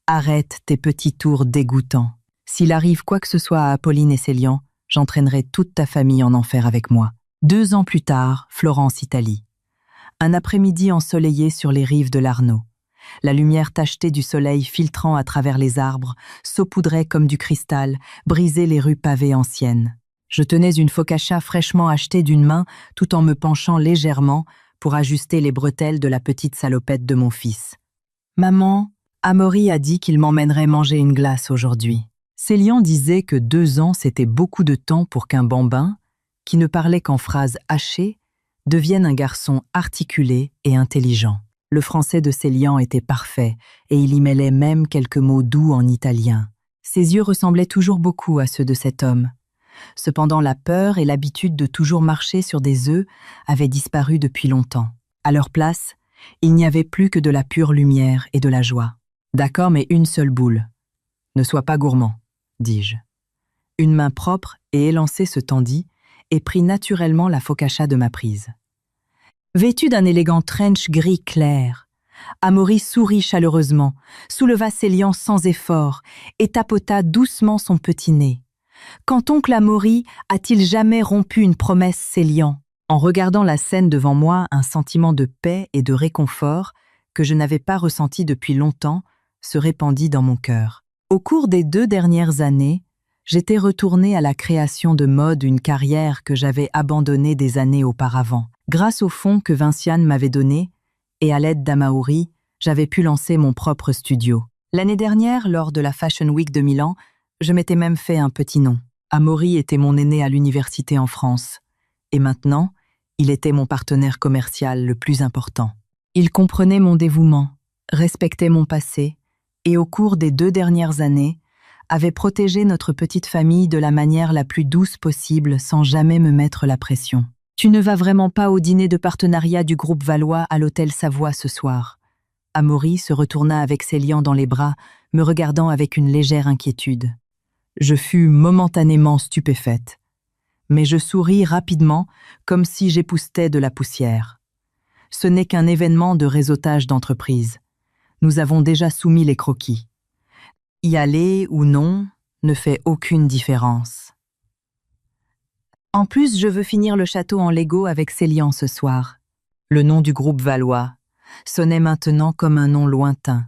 arrête tes petits tours dégoûtants. S'il arrive quoi que ce soit à Apolline et Célian, j'entraînerai toute ta famille en enfer avec moi. » 2 ans plus tard, Florence, Italie. Un après-midi ensoleillé sur les rives de l'Arno. La lumière tachetée du soleil filtrant à travers les arbres saupoudrait comme du cristal, brisait les rues pavées anciennes. Je tenais une focaccia fraîchement achetée d'une main tout en me penchant légèrement pour ajuster les bretelles de la petite salopette de mon fils. « Maman, Amaury a dit qu'il m'emmènerait manger une glace aujourd'hui. » Célian disait que 2 ans c'était beaucoup de temps pour qu'un bambin, qui ne parlait qu'en phrases hachées, devienne un garçon articulé et intelligent. Le français de Célian était parfait et il y mêlait même quelques mots doux en italien. Ses yeux ressemblaient toujours beaucoup à ceux de cet homme. Cependant, la peur et l'habitude de toujours marcher sur des œufs avaient disparu depuis longtemps. À leur place, il n'y avait plus que de la pure lumière et de la joie. « D'accord, mais une seule boule. Ne sois pas gourmand, dis-je. » Une main propre et élancée se tendit et prit naturellement la focaccia de ma prise. Vêtu d'un élégant trench gris clair, Amaury sourit chaleureusement, souleva Célian sans effort et tapota doucement son petit nez. Quand oncle Amaury a-t-il jamais rompu une promesse, Célian? En regardant la scène devant moi, un sentiment de paix et de réconfort que je n'avais pas ressenti depuis longtemps se répandit dans mon cœur. Au cours des 2 dernières années, j'étais retournée à la création de mode, une carrière que j'avais abandonnée des années auparavant. Grâce aux fonds que Vinciane m'avait donnés et à l'aide d'Amaury, j'avais pu lancer mon propre studio. L'année dernière, lors de la Fashion Week de Milan, je m'étais même fait un petit nom. Amaury était mon aîné à l'université en France. Et maintenant, il était mon partenaire commercial le plus important. Il comprenait mon dévouement, respectait mon passé et au cours des 2 dernières années, avait protégé notre petite famille de la manière la plus douce possible sans jamais me mettre la pression. « Tu ne vas vraiment pas au dîner de partenariat du groupe Valois à l'hôtel Savoie ce soir ?» Amaury se retourna avec Célian dans les bras, me regardant avec une légère inquiétude. Je fus momentanément stupéfaite, mais je souris rapidement comme si j'époussetais de la poussière. Ce n'est qu'un événement de réseautage d'entreprise. Nous avons déjà soumis les croquis. Y aller ou non ne fait aucune différence. En plus, je veux finir le château en Lego avec Célian ce soir. Le nom du groupe Valois sonnait maintenant comme un nom lointain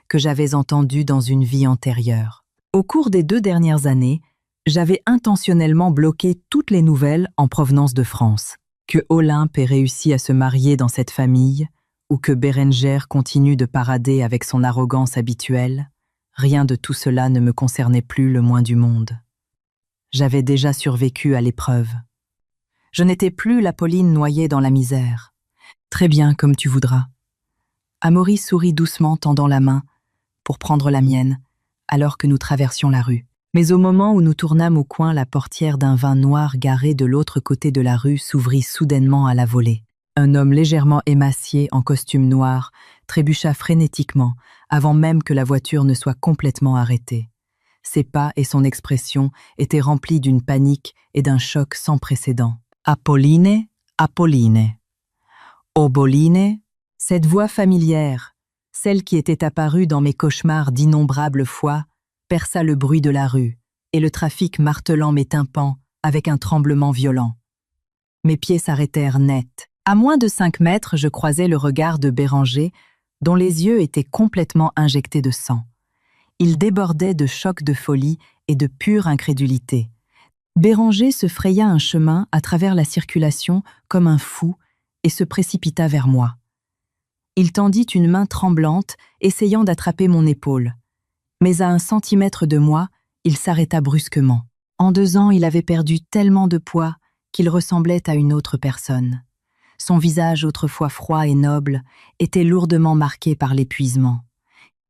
que j'avais entendu dans une vie antérieure. Au cours des 2 dernières années, j'avais intentionnellement bloqué toutes les nouvelles en provenance de France. Que Olympe ait réussi à se marier dans cette famille, ou que Bérenger continue de parader avec son arrogance habituelle, rien de tout cela ne me concernait plus le moins du monde. J'avais déjà survécu à l'épreuve. Je n'étais plus l'Apolline noyée dans la misère. Très bien, comme tu voudras. Amaury sourit doucement, tendant la main pour prendre la mienne, alors que nous traversions la rue. Mais au moment où nous tournâmes au coin, la portière d'un vin noir garé de l'autre côté de la rue s'ouvrit soudainement à la volée. Un homme légèrement émacié, en costume noir, trébucha frénétiquement, avant même que la voiture ne soit complètement arrêtée. Ses pas et son expression étaient remplis d'une panique et d'un choc sans précédent. « Apolline, Apolline. Oboline » Cette voix familière, celle qui était apparue dans mes cauchemars d'innombrables fois, perça le bruit de la rue et le trafic martelant mes tympans avec un tremblement violent. Mes pieds s'arrêtèrent net. À moins de 5 mètres, je croisais le regard de Béranger, dont les yeux étaient complètement injectés de sang. Il débordait de chocs de folie et de pure incrédulité. Béranger se fraya un chemin à travers la circulation comme un fou et se précipita vers moi. Il tendit une main tremblante, essayant d'attraper mon épaule. Mais à 1 centimètre de moi, il s'arrêta brusquement. En 2 ans, il avait perdu tellement de poids qu'il ressemblait à une autre personne. Son visage, autrefois froid et noble, était lourdement marqué par l'épuisement.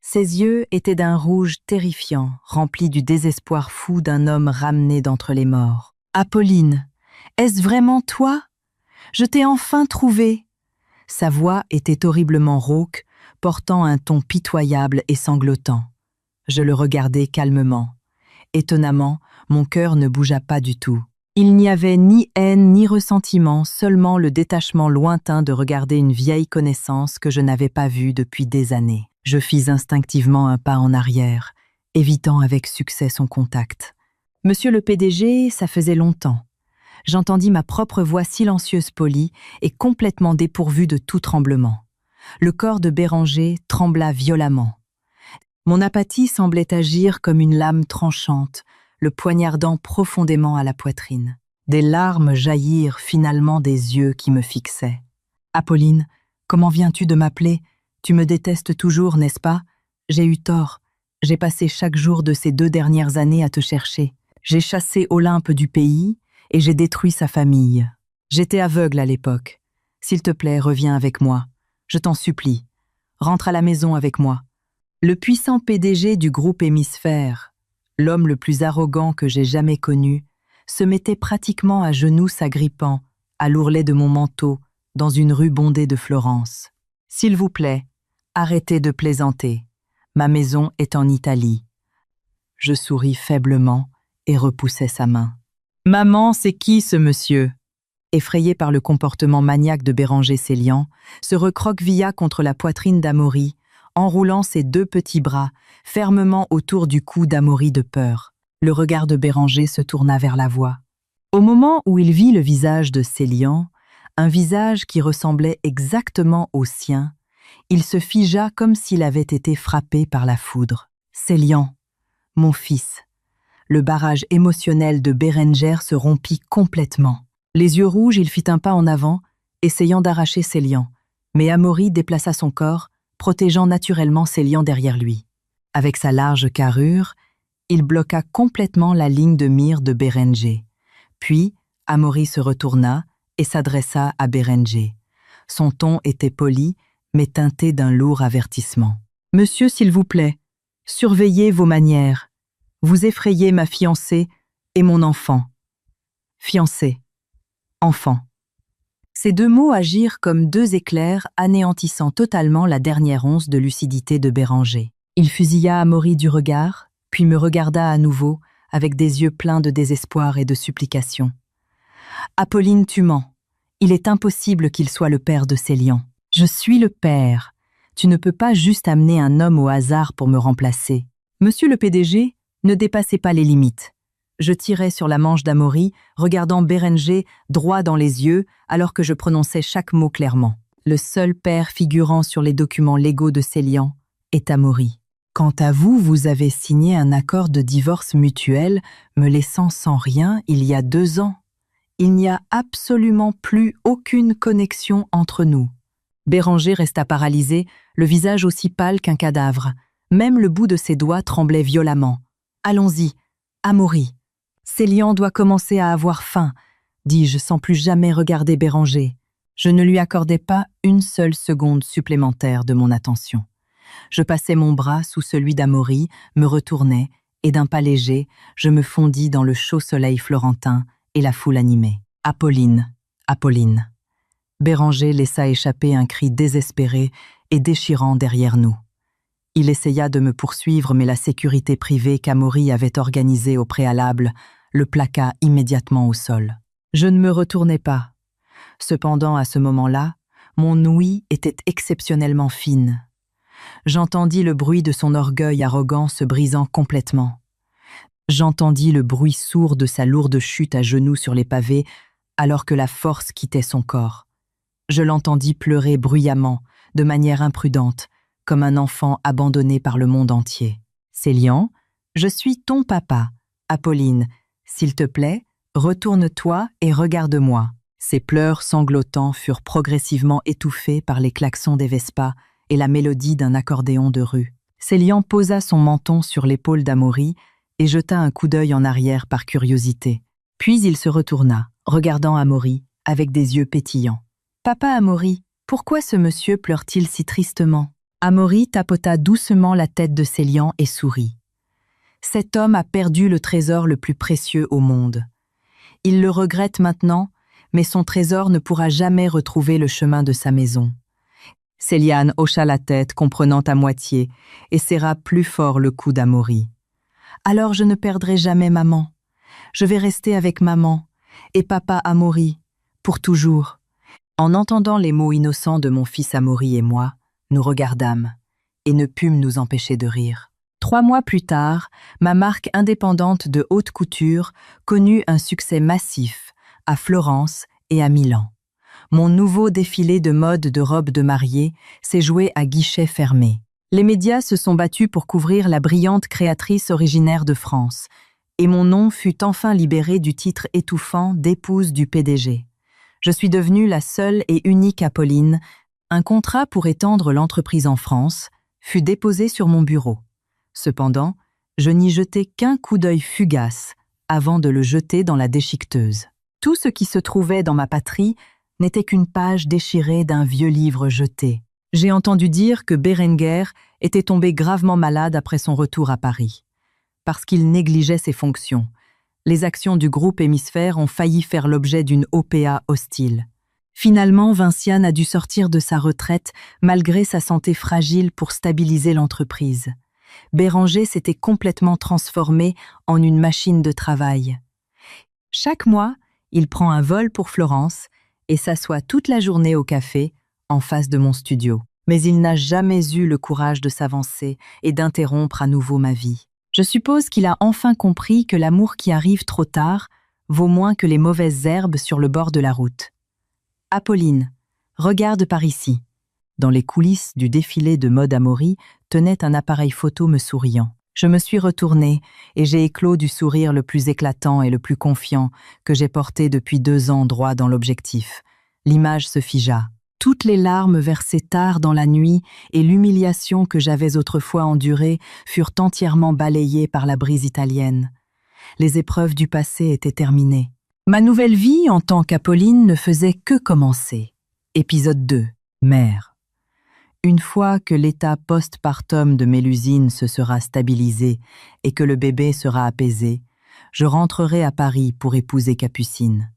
Ses yeux étaient d'un rouge terrifiant, rempli du désespoir fou d'un homme ramené d'entre les morts. « Apolline, est-ce vraiment toi? Je t'ai enfin trouvée !» Sa voix était horriblement rauque, portant un ton pitoyable et sanglotant. Je le regardai calmement. Étonnamment, mon cœur ne bougea pas du tout. Il n'y avait ni haine ni ressentiment, seulement le détachement lointain de regarder une vieille connaissance que je n'avais pas vue depuis des années. Je fis instinctivement un pas en arrière, évitant avec succès son contact. « Monsieur le PDG, ça faisait longtemps. » J'entendis ma propre voix silencieuse polie et complètement dépourvue de tout tremblement. Le corps de Béranger trembla violemment. Mon apathie semblait agir comme une lame tranchante, le poignardant profondément à la poitrine. Des larmes jaillirent finalement des yeux qui me fixaient. « Apolline, comment viens-tu de m'appeler? Tu me détestes toujours, n'est-ce pas? J'ai eu tort. J'ai passé chaque jour de ces 2 dernières années à te chercher. J'ai chassé Olympe du pays et j'ai détruit sa famille. J'étais aveugle à l'époque. S'il te plaît, reviens avec moi. Je t'en supplie. Rentre à la maison avec moi. » Le puissant PDG du groupe Hémisphère, l'homme le plus arrogant que j'ai jamais connu, se mettait pratiquement à genoux s'agrippant, à l'ourlet de mon manteau, dans une rue bondée de Florence. « S'il vous plaît, arrêtez de plaisanter. Ma maison est en Italie. » Je souris faiblement et repoussai sa main. « Maman, c'est qui ce monsieur ?» Effrayé par le comportement maniaque de Béranger Célian, se recroquevilla contre la poitrine d'Amaury, enroulant ses 2 petits bras fermement autour du cou d'Amaury de peur. Le regard de Béranger se tourna vers la voix. Au moment où il vit le visage de Célian, un visage qui ressemblait exactement au sien, il se figea comme s'il avait été frappé par la foudre. « Célian, mon fils !» Le barrage émotionnel de Bérenger se rompit complètement. Les yeux rouges, il fit un pas en avant, essayant d'arracher Célian, mais Amaury déplaça son corps, protégeant naturellement Célian derrière lui. Avec sa large carrure, il bloqua complètement la ligne de mire de Bérenger. Puis, Amaury se retourna et s'adressa à Bérenger. Son ton était poli, mais teinté d'un lourd avertissement. « Monsieur, s'il vous plaît, surveillez vos manières. Vous effrayez ma fiancée et mon enfant. » Fiancée, enfant. Ces 2 mots agirent comme 2 éclairs anéantissant totalement la dernière once de lucidité de Béranger. Il fusilla Amaury du regard, puis me regarda à nouveau avec des yeux pleins de désespoir et de supplication. « Apolline, tu mens. Il est impossible qu'il soit le père de Célian. Je suis le père. Tu ne peux pas juste amener un homme au hasard pour me remplacer. » Monsieur le PDG, ne dépassez pas les limites. Je tirai sur la manche d'Amaury, regardant Béranger droit dans les yeux alors que je prononçais chaque mot clairement. Le seul père figurant sur les documents légaux de Célian est Amaury. Quant à vous, vous avez signé un accord de divorce mutuel, me laissant sans rien il y a 2 ans. Il n'y a absolument plus aucune connexion entre nous. Béranger resta paralysé, le visage aussi pâle qu'un cadavre. Même le bout de ses doigts tremblait violemment. « Allons-y, Amaury. Célian doit commencer à avoir faim, dis-je sans plus jamais regarder Béranger. Je ne lui accordais pas une seule seconde supplémentaire de mon attention. Je passais mon bras sous celui d'Amaury, me retournai, et d'un pas léger, je me fondis dans le chaud soleil florentin et la foule animée. « Apolline, Apolline !» Béranger laissa échapper un cri désespéré et déchirant derrière nous. Il essaya de me poursuivre, mais la sécurité privée qu'Amaury avait organisée au préalable le plaqua immédiatement au sol. Je ne me retournai pas. Cependant, à ce moment-là, mon ouïe était exceptionnellement fine. J'entendis le bruit de son orgueil arrogant se brisant complètement. J'entendis le bruit sourd de sa lourde chute à genoux sur les pavés alors que la force quittait son corps. Je l'entendis pleurer bruyamment, de manière imprudente, comme un enfant abandonné par le monde entier. Célian, je suis ton papa. Apolline, s'il te plaît, retourne-toi et regarde-moi. Ses pleurs sanglotants furent progressivement étouffés par les klaxons des Vespas et la mélodie d'un accordéon de rue. Célian posa son menton sur l'épaule d'Amaury et jeta un coup d'œil en arrière par curiosité. Puis il se retourna, regardant Amaury avec des yeux pétillants. « Papa Amaury, pourquoi ce monsieur pleure-t-il si tristement ?» Amaury tapota doucement la tête de Célian et sourit. Cet homme a perdu le trésor le plus précieux au monde. Il le regrette maintenant, mais son trésor ne pourra jamais retrouver le chemin de sa maison. Céliane hocha la tête, comprenant à moitié, et serra plus fort le cou d'Amaury. « Alors je ne perdrai jamais maman. Je vais rester avec maman et papa Amaury, pour toujours. » En entendant les mots innocents de mon fils Amaury et moi, nous regardâmes, et ne pûmes nous empêcher de rire. 3 mois plus tard, ma marque indépendante de haute couture connut un succès massif à Florence et à Milan. Mon nouveau défilé de mode de robe de mariée s'est joué à guichet fermé. Les médias se sont battus pour couvrir la brillante créatrice originaire de France, et mon nom fut enfin libéré du titre étouffant d'épouse du PDG. Je suis devenue la seule et unique Apolline. Un contrat pour étendre l'entreprise en France fut déposé sur mon bureau. Cependant, je n'y jetai qu'un coup d'œil fugace avant de le jeter dans la déchiqueteuse. Tout ce qui se trouvait dans ma patrie n'était qu'une page déchirée d'un vieux livre jeté. J'ai entendu dire que Berenguer était tombé gravement malade après son retour à Paris. Parce qu'il négligeait ses fonctions, les actions du groupe Hémisphère ont failli faire l'objet d'une OPA hostile. Finalement, Vinciane a dû sortir de sa retraite malgré sa santé fragile pour stabiliser l'entreprise. Béranger s'était complètement transformé en une machine de travail. Chaque mois, il prend un vol pour Florence et s'assoit toute la journée au café, en face de mon studio. Mais il n'a jamais eu le courage de s'avancer et d'interrompre à nouveau ma vie. Je suppose qu'il a enfin compris que l'amour qui arrive trop tard vaut moins que les mauvaises herbes sur le bord de la route. Apolline, regarde par ici. Dans les coulisses du défilé de mode Amaury tenait un appareil photo me souriant. Je me suis retournée et j'ai éclos du sourire le plus éclatant et le plus confiant que j'ai porté depuis 2 ans droit dans l'objectif. L'image se figea. Toutes les larmes versées tard dans la nuit et l'humiliation que j'avais autrefois endurée furent entièrement balayées par la brise italienne. Les épreuves du passé étaient terminées. Ma nouvelle vie en tant qu'Apolline ne faisait que commencer. Épisode 2. Mère. Une fois que l'état post-partum de Mélusine se sera stabilisé et que le bébé sera apaisé, je rentrerai à Paris pour épouser Capucine.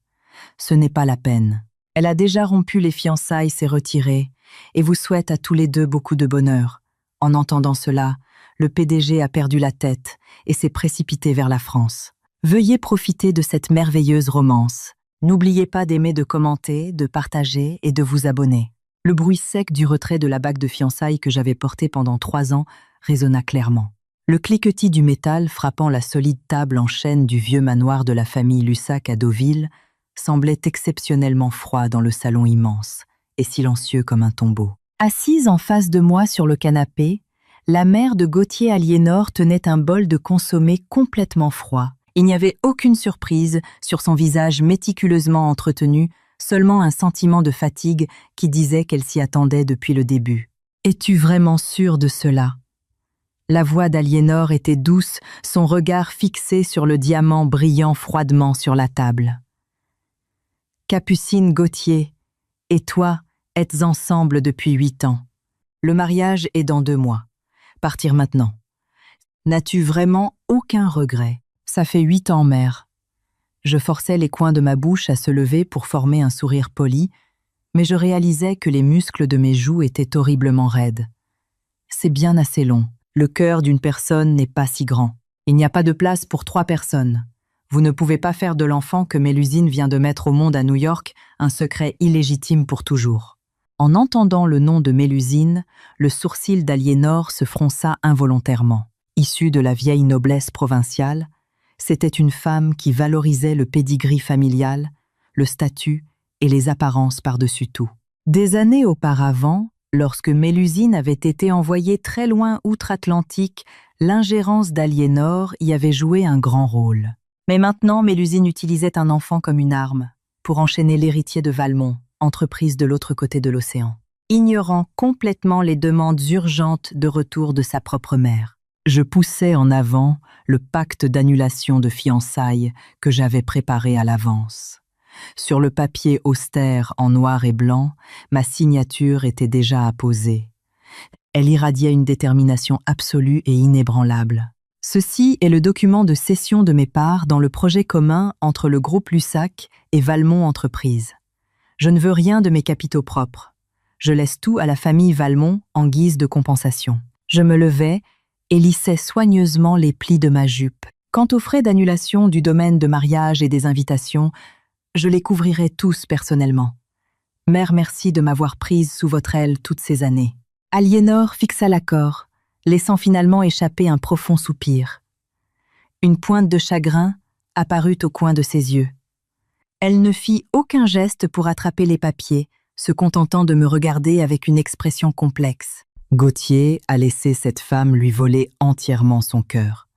Ce n'est pas la peine. Elle a déjà rompu les fiançailles, s'est retirée, et vous souhaite à tous les deux beaucoup de bonheur. En entendant cela, le PDG a perdu la tête et s'est précipité vers la France. Veuillez profiter de cette merveilleuse romance. N'oubliez pas d'aimer, de commenter, de partager et de vous abonner. Le bruit sec du retrait de la bague de fiançailles que j'avais portée pendant 3 ans résonna clairement. Le cliquetis du métal frappant la solide table en chêne du vieux manoir de la famille Lussac à Deauville semblait exceptionnellement froid dans le salon immense et silencieux comme un tombeau. Assise en face de moi sur le canapé, la mère de Gauthier Aliénor tenait un bol de consommé complètement froid. Il n'y avait aucune surprise sur son visage méticuleusement entretenu, seulement un sentiment de fatigue qui disait qu'elle s'y attendait depuis le début. « Es-tu vraiment sûre de cela ?» La voix d'Aliénor était douce, son regard fixé sur le diamant brillant froidement sur la table. « Capucine Gauthier, et toi, êtes ensemble depuis 8 ans. Le mariage est dans 2 mois. Partir maintenant. N'as-tu vraiment aucun regret ? Ça fait 8 ans, mère. » Je forçais les coins de ma bouche à se lever pour former un sourire poli, mais je réalisais que les muscles de mes joues étaient horriblement raides. C'est bien assez long. Le cœur d'une personne n'est pas si grand. Il n'y a pas de place pour 3 personnes. Vous ne pouvez pas faire de l'enfant que Mélusine vient de mettre au monde à New York un secret illégitime pour toujours. En entendant le nom de Mélusine, le sourcil d'Aliénor se fronça involontairement. Issue de la vieille noblesse provinciale, c'était une femme qui valorisait le pédigree familial, le statut et les apparences par-dessus tout. Des années auparavant, Lorsque Mélusine avait été envoyée très loin outre-Atlantique, l'ingérence d'Aliénor y avait joué un grand rôle. Mais maintenant, Mélusine utilisait un enfant comme une arme pour enchaîner l'héritier de Valmont, entreprise de l'autre côté de l'océan, ignorant complètement les demandes urgentes de retour de sa propre mère. Je poussais en avant le pacte d'annulation de fiançailles que j'avais préparé à l'avance. Sur le papier austère en noir et blanc, ma signature était déjà apposée. Elle irradiait une détermination absolue et inébranlable. Ceci est le document de cession de mes parts dans le projet commun entre le groupe Lussac et Valmont Entreprises. Je ne veux rien de mes capitaux propres. Je laisse tout à la famille Valmont en guise de compensation. Je me levai et lissais soigneusement les plis de ma jupe. Quant aux frais d'annulation du domaine de mariage et des invitations, je les couvrirai tous personnellement. Mère, merci de m'avoir prise sous votre aile toutes ces années. Aliénor fixa l'accord, laissant finalement échapper un profond soupir. Une pointe de chagrin apparut au coin de ses yeux. Elle ne fit aucun geste pour attraper les papiers, se contentant de me regarder avec une expression complexe. Gauthier a laissé cette femme lui voler entièrement son cœur.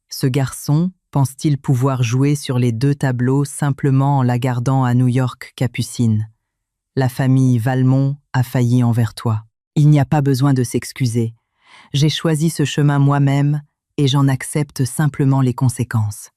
Ce garçon pense-t-il pouvoir jouer sur les deux tableaux simplement en la gardant à New York, Capucine? La famille Valmont a failli envers toi. Il n'y a pas besoin de s'excuser. J'ai choisi ce chemin moi-même et j'en accepte simplement les conséquences.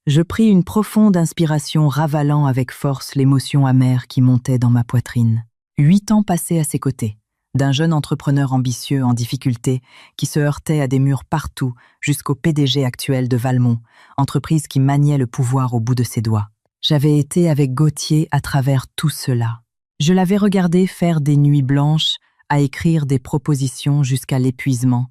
Je pris une profonde inspiration, ravalant avec force l'émotion amère qui montait dans ma poitrine. 8 ans passés à ses côtés, d'un jeune entrepreneur ambitieux en difficulté qui se heurtait à des murs partout jusqu'au PDG actuel de Valmont, entreprise qui maniait le pouvoir au bout de ses doigts. J'avais été avec Gauthier à travers tout cela. Je l'avais regardé faire des nuits blanches à écrire des propositions jusqu'à l'épuisement,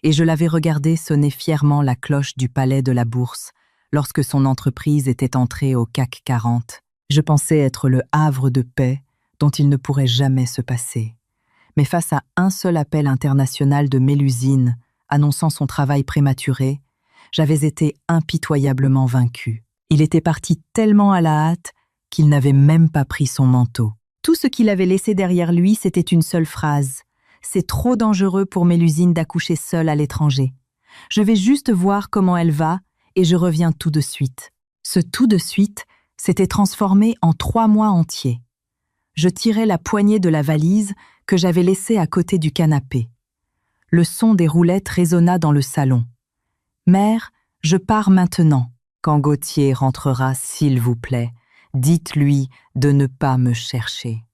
et je l'avais regardé sonner fièrement la cloche du palais de la Bourse lorsque son entreprise était entrée au CAC 40. Je pensais être le havre de paix dont il ne pourrait jamais se passer. Mais face à un seul appel international de Mélusine annonçant son travail prématuré, j'avais été impitoyablement vaincu. Il était parti tellement à la hâte qu'il n'avait même pas pris son manteau. Tout ce qu'il avait laissé derrière lui, c'était une seule phrase. « C'est trop dangereux pour Mélusine d'accoucher seule à l'étranger. Je vais juste voir comment elle va et je reviens tout de suite. » Ce tout de suite s'était transformé en 3 mois entiers. Je tirai la poignée de la valise que j'avais laissée à côté du canapé. Le son des roulettes résonna dans le salon. « Mère, je pars maintenant. Quand Gauthier rentrera, s'il vous plaît, dites-lui de ne pas me chercher. »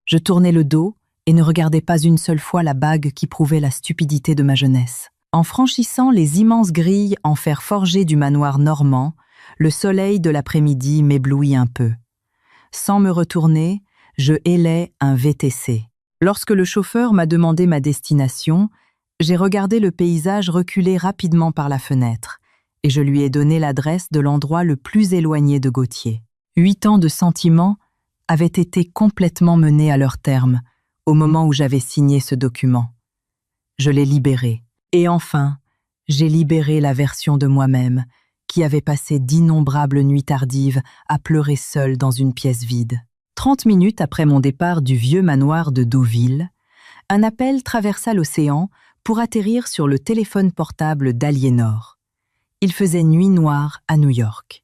Je tournai le dos et ne regardai pas une seule fois la bague qui prouvait la stupidité de ma jeunesse. En franchissant les immenses grilles en fer forgé du manoir normand, le soleil de l'après-midi m'éblouit un peu. Sans me retourner, je hélai un VTC. Lorsque le chauffeur m'a demandé ma destination, j'ai regardé le paysage reculer rapidement par la fenêtre et je lui ai donné l'adresse de l'endroit le plus éloigné de Gauthier. 8 ans de sentiments avaient été complètement menés à leur terme au moment où j'avais signé ce document. Je l'ai libéré. Et enfin, j'ai libéré la version de moi-même qui avait passé d'innombrables nuits tardives à pleurer seule dans une pièce vide. 30 minutes après mon départ du vieux manoir de Deauville, un appel traversa l'océan pour atterrir sur le téléphone portable d'Aliénor. Il faisait nuit noire à New York.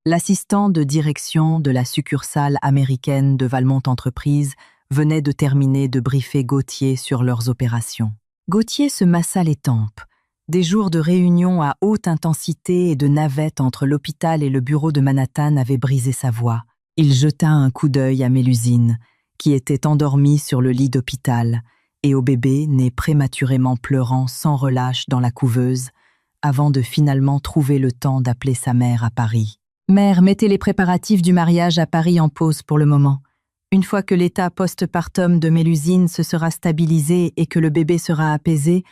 L'assistant de direction de la succursale américaine de Valmont Entreprises venait de terminer de briefer Gauthier sur leurs opérations. Gauthier se massa les tempes. Des jours de réunions à haute intensité et de navettes entre l'hôpital et le bureau de Manhattan avaient brisé sa voix. Il jeta un coup d'œil à Mélusine, qui était endormie sur le lit d'hôpital, et au bébé né prématurément pleurant sans relâche dans la couveuse, avant de finalement trouver le temps d'appeler sa mère à Paris. « Mère, mettez les préparatifs du mariage à Paris en pause pour le moment. Une fois que l'état postpartum de Mélusine se sera stabilisé et que le bébé sera apaisé,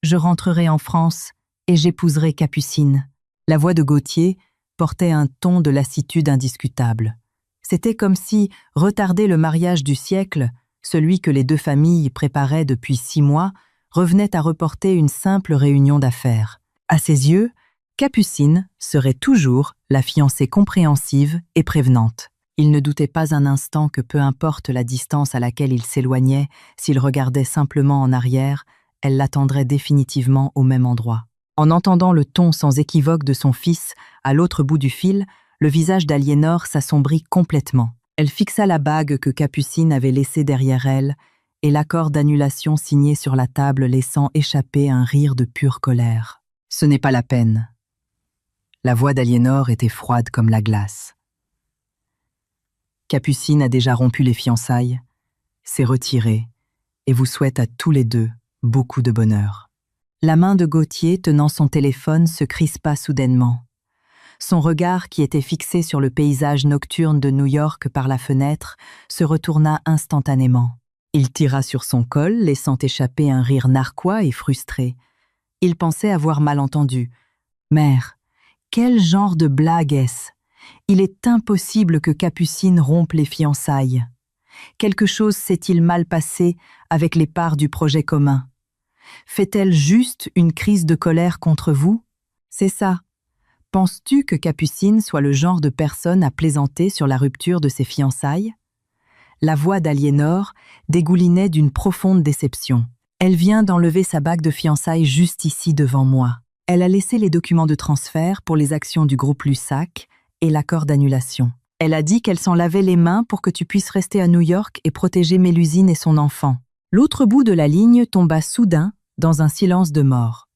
je rentrerai en France et j'épouserai Capucine. » La voix de Gauthier portait un ton de lassitude indiscutable. C'était comme si retarder le mariage du siècle, celui que les deux familles préparaient depuis 6 mois, revenait à reporter une simple réunion d'affaires. À ses yeux, Capucine serait toujours la fiancée compréhensive et prévenante. Il ne doutait pas un instant que peu importe la distance à laquelle il s'éloignait, s'il regardait simplement en arrière, elle l'attendrait définitivement au même endroit. En entendant le ton sans équivoque de son fils à l'autre bout du fil, le visage d'Aliénor s'assombrit complètement. Elle fixa la bague que Capucine avait laissée derrière elle et l'accord d'annulation signé sur la table laissant échapper un rire de pure colère. « Ce n'est pas la peine. » La voix d'Aliénor était froide comme la glace. Capucine a déjà rompu les fiançailles, s'est retirée et vous souhaite à tous les deux beaucoup de bonheur. La main de Gauthier tenant son téléphone se crispa soudainement. Son regard, qui était fixé sur le paysage nocturne de New York par la fenêtre, se retourna instantanément. Il tira sur son col, laissant échapper un rire narquois et frustré. Il pensait avoir mal entendu. « Mère, quel genre de blague est-ce ? Il est impossible que Capucine rompe les fiançailles. Quelque chose s'est-il mal passé avec les parts du projet commun? Fait-elle juste une crise de colère contre vous? C'est ça. Penses-tu que Capucine soit le genre de personne à plaisanter sur la rupture de ses fiançailles? » La voix d'Aliénor dégoulinait d'une profonde déception. Elle vient d'enlever sa bague de fiançailles juste ici devant moi. Elle a laissé les documents de transfert pour les actions du groupe Lussac et l'accord d'annulation. Elle a dit qu'elle s'en lavait les mains pour que tu puisses rester à New York et protéger Mélusine et son enfant. L'autre bout de la ligne tomba soudain dans un silence de mort.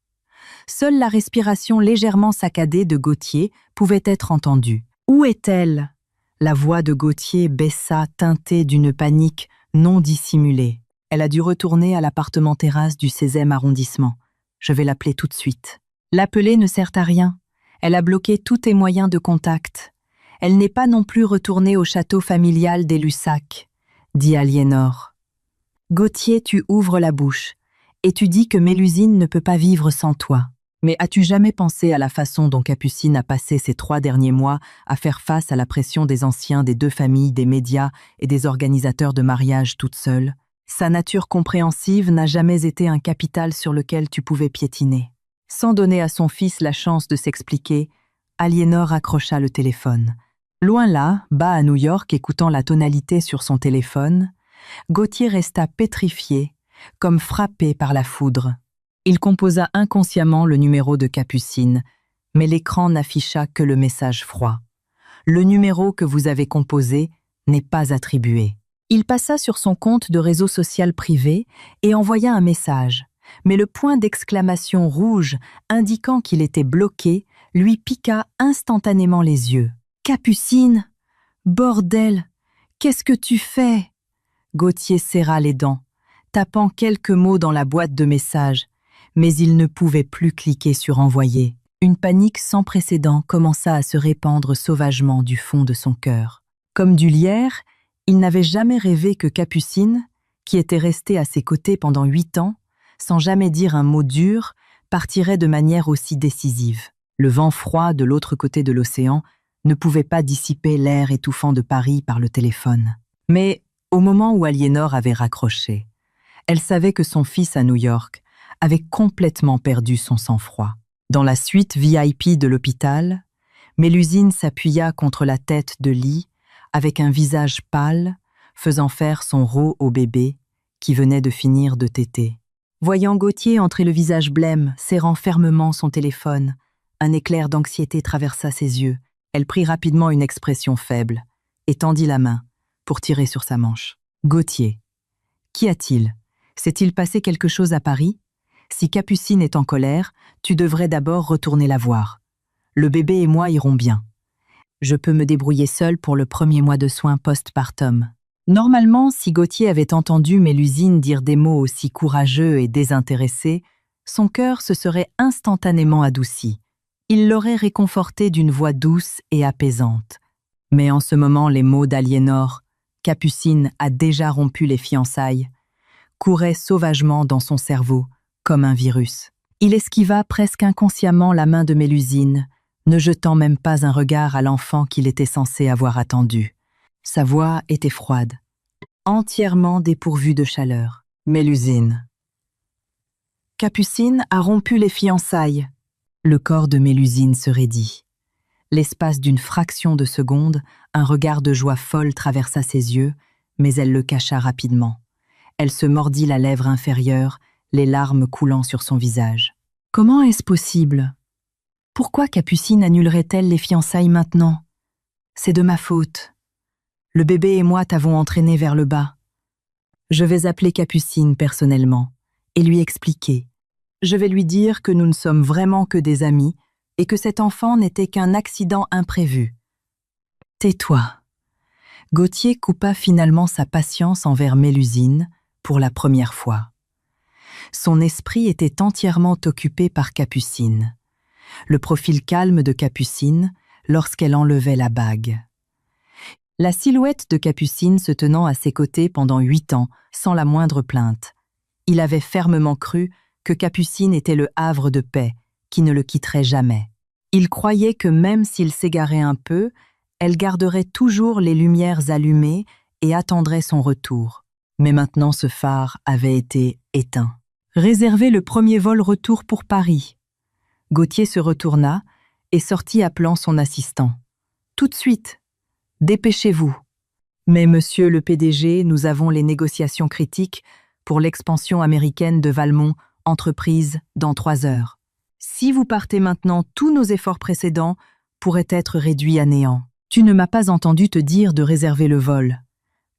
Seule la respiration légèrement saccadée de Gauthier pouvait être entendue. « Où est-elle » La voix de Gauthier baissa, teintée d'une panique non dissimulée. Elle a dû retourner à l'appartement terrasse du 16e arrondissement. Je vais l'appeler tout de suite. L'appeler ne sert à rien. Elle a bloqué tous tes moyens de contact. Elle n'est pas non plus retournée au château familial des Lussac, dit Aliénor. Gauthier, tu ouvres la bouche, et tu dis que Mélusine ne peut pas vivre sans toi. Mais as-tu jamais pensé à la façon dont Capucine a passé ces 3 derniers mois à faire face à la pression des anciens des 2 familles, des médias et des organisateurs de mariage toute seule? Sa nature compréhensive n'a jamais été un capital sur lequel tu pouvais piétiner. Sans donner à son fils la chance de s'expliquer, Aliénor accrocha le téléphone. Loin là, bas à New York, écoutant la tonalité sur son téléphone, Gauthier resta pétrifié, comme frappé par la foudre. Il composa inconsciemment le numéro de Capucine, mais l'écran n'afficha que le message froid. Le numéro que vous avez composé n'est pas attribué. Il passa sur son compte de réseau social privé et envoya un message, mais le point d'exclamation rouge indiquant qu'il était bloqué lui piqua instantanément les yeux. « Capucine! Bordel! Qu'est-ce que tu fais ?» Gauthier serra les dents, tapant quelques mots dans la boîte de messages, mais il ne pouvait plus cliquer sur « Envoyer ». Une panique sans précédent commença à se répandre sauvagement du fond de son cœur. Comme du lierre, il n'avait jamais rêvé que Capucine, qui était restée à ses côtés pendant 8 ans, sans jamais dire un mot dur, partirait de manière aussi décisive. Le vent froid de l'autre côté de l'océan ne pouvait pas dissiper l'air étouffant de Paris par le téléphone. Mais au moment où Aliénor avait raccroché, elle savait que son fils à New York avait complètement perdu son sang-froid. Dans la suite VIP de l'hôpital, Mélusine s'appuya contre la tête de lit avec un visage pâle, faisant faire son rot au bébé qui venait de finir de téter. Voyant Gauthier entrer le visage blême, serrant fermement son téléphone, un éclair d'anxiété traversa ses yeux. Elle prit rapidement une expression faible et tendit la main pour tirer sur sa manche. « Gauthier, qu'y a-t-il? S'est-il passé quelque chose à Paris? Si Capucine est en colère, tu devrais d'abord retourner la voir. Le bébé et moi irons bien. Je peux me débrouiller seule pour le premier mois de soins post-partum. » Normalement, si Gauthier avait entendu Mélusine dire des mots aussi courageux et désintéressés, son cœur se serait instantanément adouci. Il l'aurait réconforté d'une voix douce et apaisante. Mais en ce moment, les mots d'Aliénor, « Capucine a déjà rompu les fiançailles », couraient sauvagement dans son cerveau, comme un virus. Il esquiva presque inconsciemment la main de Mélusine, ne jetant même pas un regard à l'enfant qu'il était censé avoir attendu. Sa voix était froide, entièrement dépourvue de chaleur. « Mélusine. Capucine a rompu les fiançailles. » Le corps de Mélusine se raidit. L'espace d'une fraction de seconde, un regard de joie folle traversa ses yeux, mais elle le cacha rapidement. Elle se mordit la lèvre inférieure, les larmes coulant sur son visage. Comment est-ce possible? Pourquoi Capucine annulerait-elle les fiançailles maintenant? C'est de ma faute. Le bébé et moi t'avons entraîné vers le bas. Je vais appeler Capucine personnellement et lui expliquer. Je vais lui dire que nous ne sommes vraiment que des amis et que cet enfant n'était qu'un accident imprévu. Tais-toi. Gauthier coupa finalement sa patience envers Mélusine pour la première fois. Son esprit était entièrement occupé par Capucine. Le profil calme de Capucine lorsqu'elle enlevait la bague. La silhouette de Capucine se tenant à ses côtés pendant 8 ans, sans la moindre plainte. Il avait fermement cru que Capucine était le havre de paix, qui ne le quitterait jamais. Il croyait que même s'il s'égarait un peu, elle garderait toujours les lumières allumées et attendrait son retour. Mais maintenant ce phare avait été éteint. Réservez le premier vol retour pour Paris. Gauthier se retourna et sortit appelant son assistant. Tout de suite, dépêchez-vous. Mais monsieur le PDG, nous avons les négociations critiques pour l'expansion américaine de Valmont, entreprise dans 3 heures. Si vous partez maintenant, tous nos efforts précédents pourraient être réduits à néant. Tu ne m'as pas entendu te dire de réserver le vol.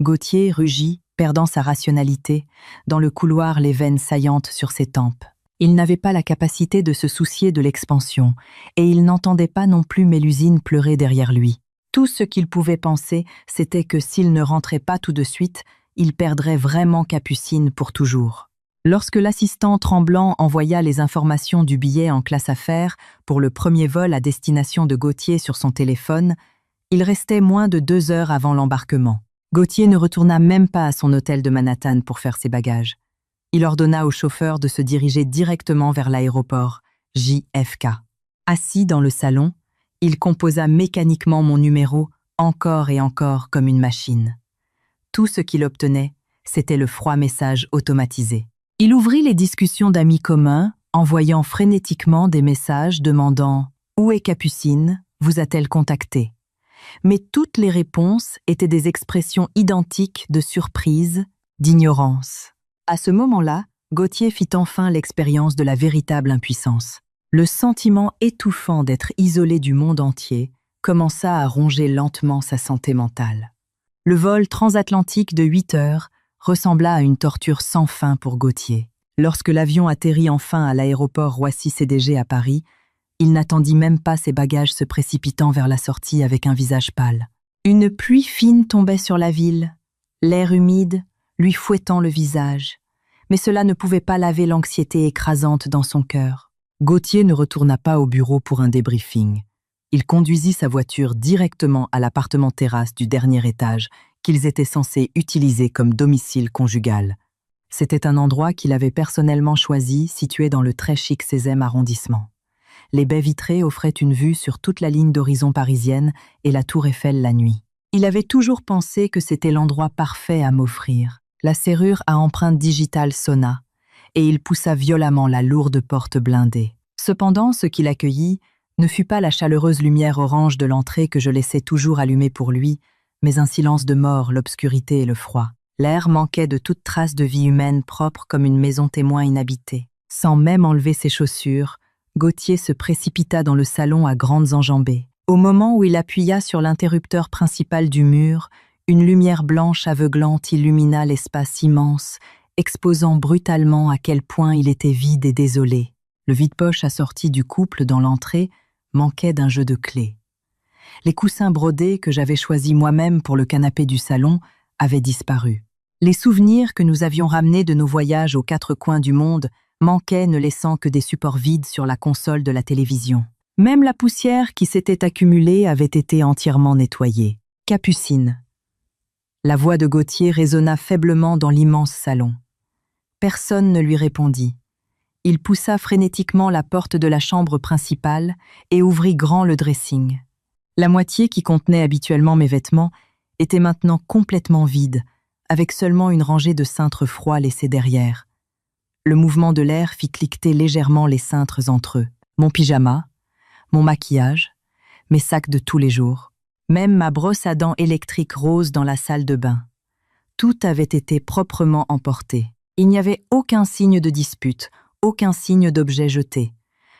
Gauthier rugit, perdant sa rationalité, dans le couloir les veines saillantes sur ses tempes. Il n'avait pas la capacité de se soucier de l'expansion, et il n'entendait pas non plus Mélusine pleurer derrière lui. Tout ce qu'il pouvait penser, c'était que s'il ne rentrait pas tout de suite, il perdrait vraiment Capucine pour toujours. Lorsque l'assistant tremblant envoya les informations du billet en classe affaires pour le premier vol à destination de Gauthier sur son téléphone, il restait moins de 2 heures avant l'embarquement. Gauthier ne retourna même pas à son hôtel de Manhattan pour faire ses bagages. Il ordonna au chauffeur de se diriger directement vers l'aéroport, JFK. Assis dans le salon, il composa mécaniquement mon numéro, encore et encore comme une machine. Tout ce qu'il obtenait, c'était le froid message automatisé. Il ouvrit les discussions d'amis communs, envoyant frénétiquement des messages demandant « Où est Capucine? Vous a-t-elle contacté ?» Mais toutes les réponses étaient des expressions identiques de surprise, d'ignorance. À ce moment-là, Gauthier fit enfin l'expérience de la véritable impuissance. Le sentiment étouffant d'être isolé du monde entier commença à ronger lentement sa santé mentale. Le vol transatlantique de 8 heures ressembla à une torture sans fin pour Gauthier. Lorsque l'avion atterrit enfin à l'aéroport Roissy-CDG à Paris, il n'attendit même pas ses bagages se précipitant vers la sortie avec un visage pâle. Une pluie fine tombait sur la ville, l'air humide lui fouettant le visage. Mais cela ne pouvait pas laver l'anxiété écrasante dans son cœur. Gauthier ne retourna pas au bureau pour un débriefing. Il conduisit sa voiture directement à l'appartement terrasse du dernier étage qu'ils étaient censés utiliser comme domicile conjugal. C'était un endroit qu'il avait personnellement choisi, situé dans le très chic 16e arrondissement. Les baies vitrées offraient une vue sur toute la ligne d'horizon parisienne et la tour Eiffel la nuit. Il avait toujours pensé que c'était l'endroit parfait à m'offrir. La serrure à empreinte digitale sonna, et il poussa violemment la lourde porte blindée. Cependant, ce qui l'accueillit ne fut pas la chaleureuse lumière orange de l'entrée que je laissais toujours allumée pour lui, mais un silence de mort, l'obscurité et le froid. L'air manquait de toute trace de vie humaine propre comme une maison témoin inhabitée. Sans même enlever ses chaussures, Gauthier se précipita dans le salon à grandes enjambées. Au moment où il appuya sur l'interrupteur principal du mur, une lumière blanche aveuglante illumina l'espace immense, exposant brutalement à quel point il était vide et désolé. Le vide-poche assorti du couple dans l'entrée manquait d'un jeu de clés. Les coussins brodés que j'avais choisis moi-même pour le canapé du salon avaient disparu. Les souvenirs que nous avions ramenés de nos voyages aux 4 coins du monde manquaient, ne laissant que des supports vides sur la console de la télévision. Même la poussière qui s'était accumulée avait été entièrement nettoyée. Capucine. La voix de Gauthier résonna faiblement dans l'immense salon. Personne ne lui répondit. Il poussa frénétiquement la porte de la chambre principale et ouvrit grand le dressing. La moitié qui contenait habituellement mes vêtements était maintenant complètement vide, avec seulement une rangée de cintres froids laissés derrière. Le mouvement de l'air fit cliqueter légèrement les cintres entre eux. Mon pyjama, mon maquillage, mes sacs de tous les jours, même ma brosse à dents électrique rose dans la salle de bain. Tout avait été proprement emporté. Il n'y avait aucun signe de dispute, aucun signe d'objet jeté.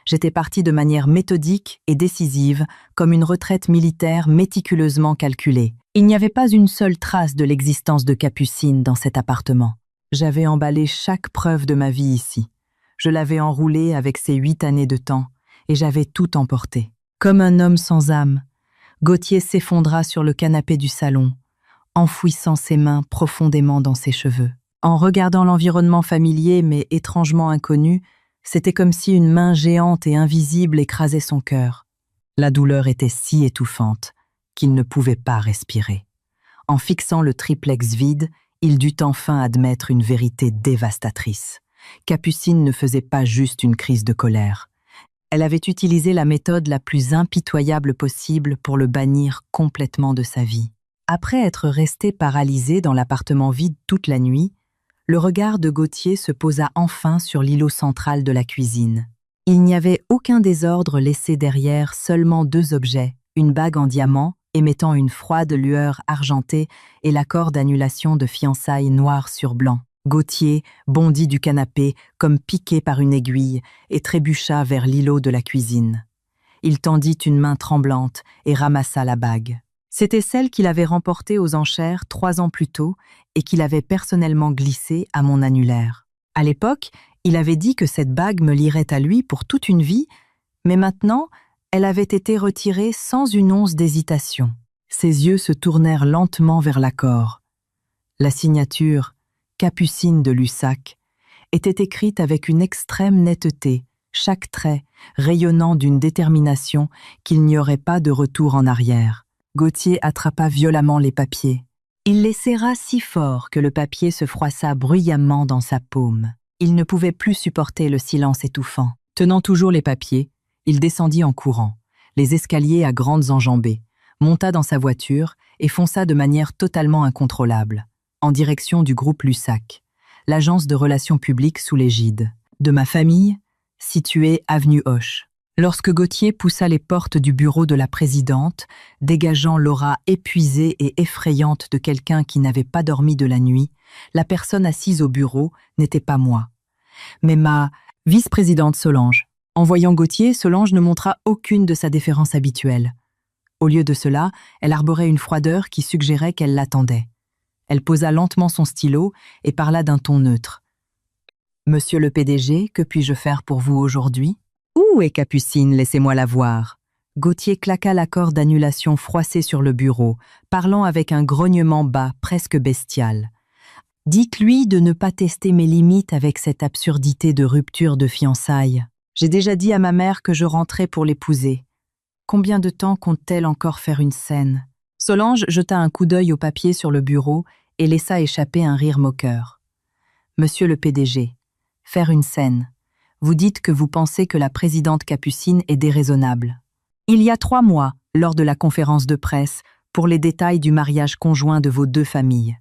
J'étais partie de manière méthodique et décisive, comme une retraite militaire méticuleusement calculée. Il n'y avait pas une seule trace de l'existence de Capucine dans cet appartement. J'avais emballé chaque preuve de ma vie ici. Je l'avais enroulée avec ses 8 années de temps, et j'avais tout emporté. Comme un homme sans âme, Gauthier s'effondra sur le canapé du salon, enfouissant ses mains profondément dans ses cheveux. En regardant l'environnement familier mais étrangement inconnu, c'était comme si une main géante et invisible écrasait son cœur. La douleur était si étouffante qu'il ne pouvait pas respirer. En fixant le triplex vide, il dut enfin admettre une vérité dévastatrice. Capucine ne faisait pas juste une crise de colère. Elle avait utilisé la méthode la plus impitoyable possible pour le bannir complètement de sa vie. Après être resté paralysé dans l'appartement vide toute la nuit, le regard de Gauthier se posa enfin sur l'îlot central de la cuisine. Il n'y avait aucun désordre laissé derrière, seulement 2 objets, une bague en diamant émettant une froide lueur argentée et l'accord d'annulation de fiançailles noir sur blanc. Gauthier bondit du canapé comme piqué par une aiguille et trébucha vers l'îlot de la cuisine. Il tendit une main tremblante et ramassa la bague. C'était celle qu'il avait remportée aux enchères 3 ans plus tôt et qu'il avait personnellement glissée à mon annulaire. À l'époque, il avait dit que cette bague me lierait à lui pour toute une vie, mais maintenant, elle avait été retirée sans une once d'hésitation. Ses yeux se tournèrent lentement vers l'accord. La signature « Capucine de Lussac » était écrite avec une extrême netteté, chaque trait rayonnant d'une détermination qu'il n'y aurait pas de retour en arrière. Gauthier attrapa violemment les papiers. Il les serra si fort que le papier se froissa bruyamment dans sa paume. Il ne pouvait plus supporter le silence étouffant. Tenant toujours les papiers, il descendit en courant, les escaliers à grandes enjambées, monta dans sa voiture et fonça de manière totalement incontrôlable, en direction du groupe Lussac, l'agence de relations publiques sous l'égide de ma famille, située avenue Hoche. Lorsque Gauthier poussa les portes du bureau de la présidente, dégageant l'aura épuisée et effrayante de quelqu'un qui n'avait pas dormi de la nuit, la personne assise au bureau n'était pas moi, mais ma vice-présidente Solange. En voyant Gauthier, Solange ne montra aucune de sa déférence habituelle. Au lieu de cela, elle arborait une froideur qui suggérait qu'elle l'attendait. Elle posa lentement son stylo et parla d'un ton neutre. « Monsieur le PDG, que puis-je faire pour vous aujourd'hui ? » « Où est Capucine, laissez-moi la voir. » Gauthier claqua l'accord d'annulation froissé sur le bureau, parlant avec un grognement bas, presque bestial. « Dites-lui de ne pas tester mes limites avec cette absurdité de rupture de fiançailles. J'ai déjà dit à ma mère que je rentrais pour l'épouser. Combien de temps compte-t-elle encore faire une scène ?» Solange jeta un coup d'œil au papier sur le bureau et laissa échapper un rire moqueur. « Monsieur le PDG, faire une scène. Vous dites que vous pensez que la présidente Capucine est déraisonnable. Il y a 3 mois, lors de la conférence de presse, pour les détails du mariage conjoint de vos 2 familles,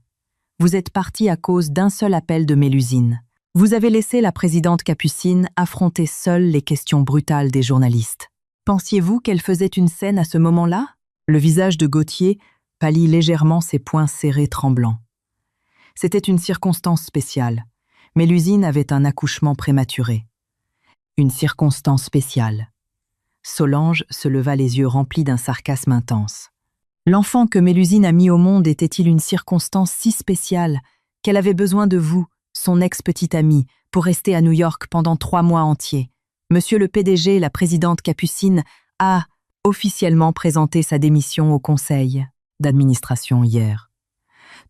vous êtes parti à cause d'un seul appel de Mélusine. Vous avez laissé la présidente Capucine affronter seule les questions brutales des journalistes. Pensiez-vous qu'elle faisait une scène à ce moment-là ? Le visage de Gauthier pâlit légèrement, ses poings serrés tremblants. C'était une circonstance spéciale. Mélusine avait un accouchement prématuré. Une circonstance spéciale. Solange se leva les yeux remplis d'un sarcasme intense. L'enfant que Mélusine a mis au monde était-il une circonstance si spéciale qu'elle avait besoin de vous, son ex-petite amie, pour rester à New York pendant 3 mois entiers. Monsieur le PDG, la présidente Capucine, a officiellement présenté sa démission au conseil d'administration hier.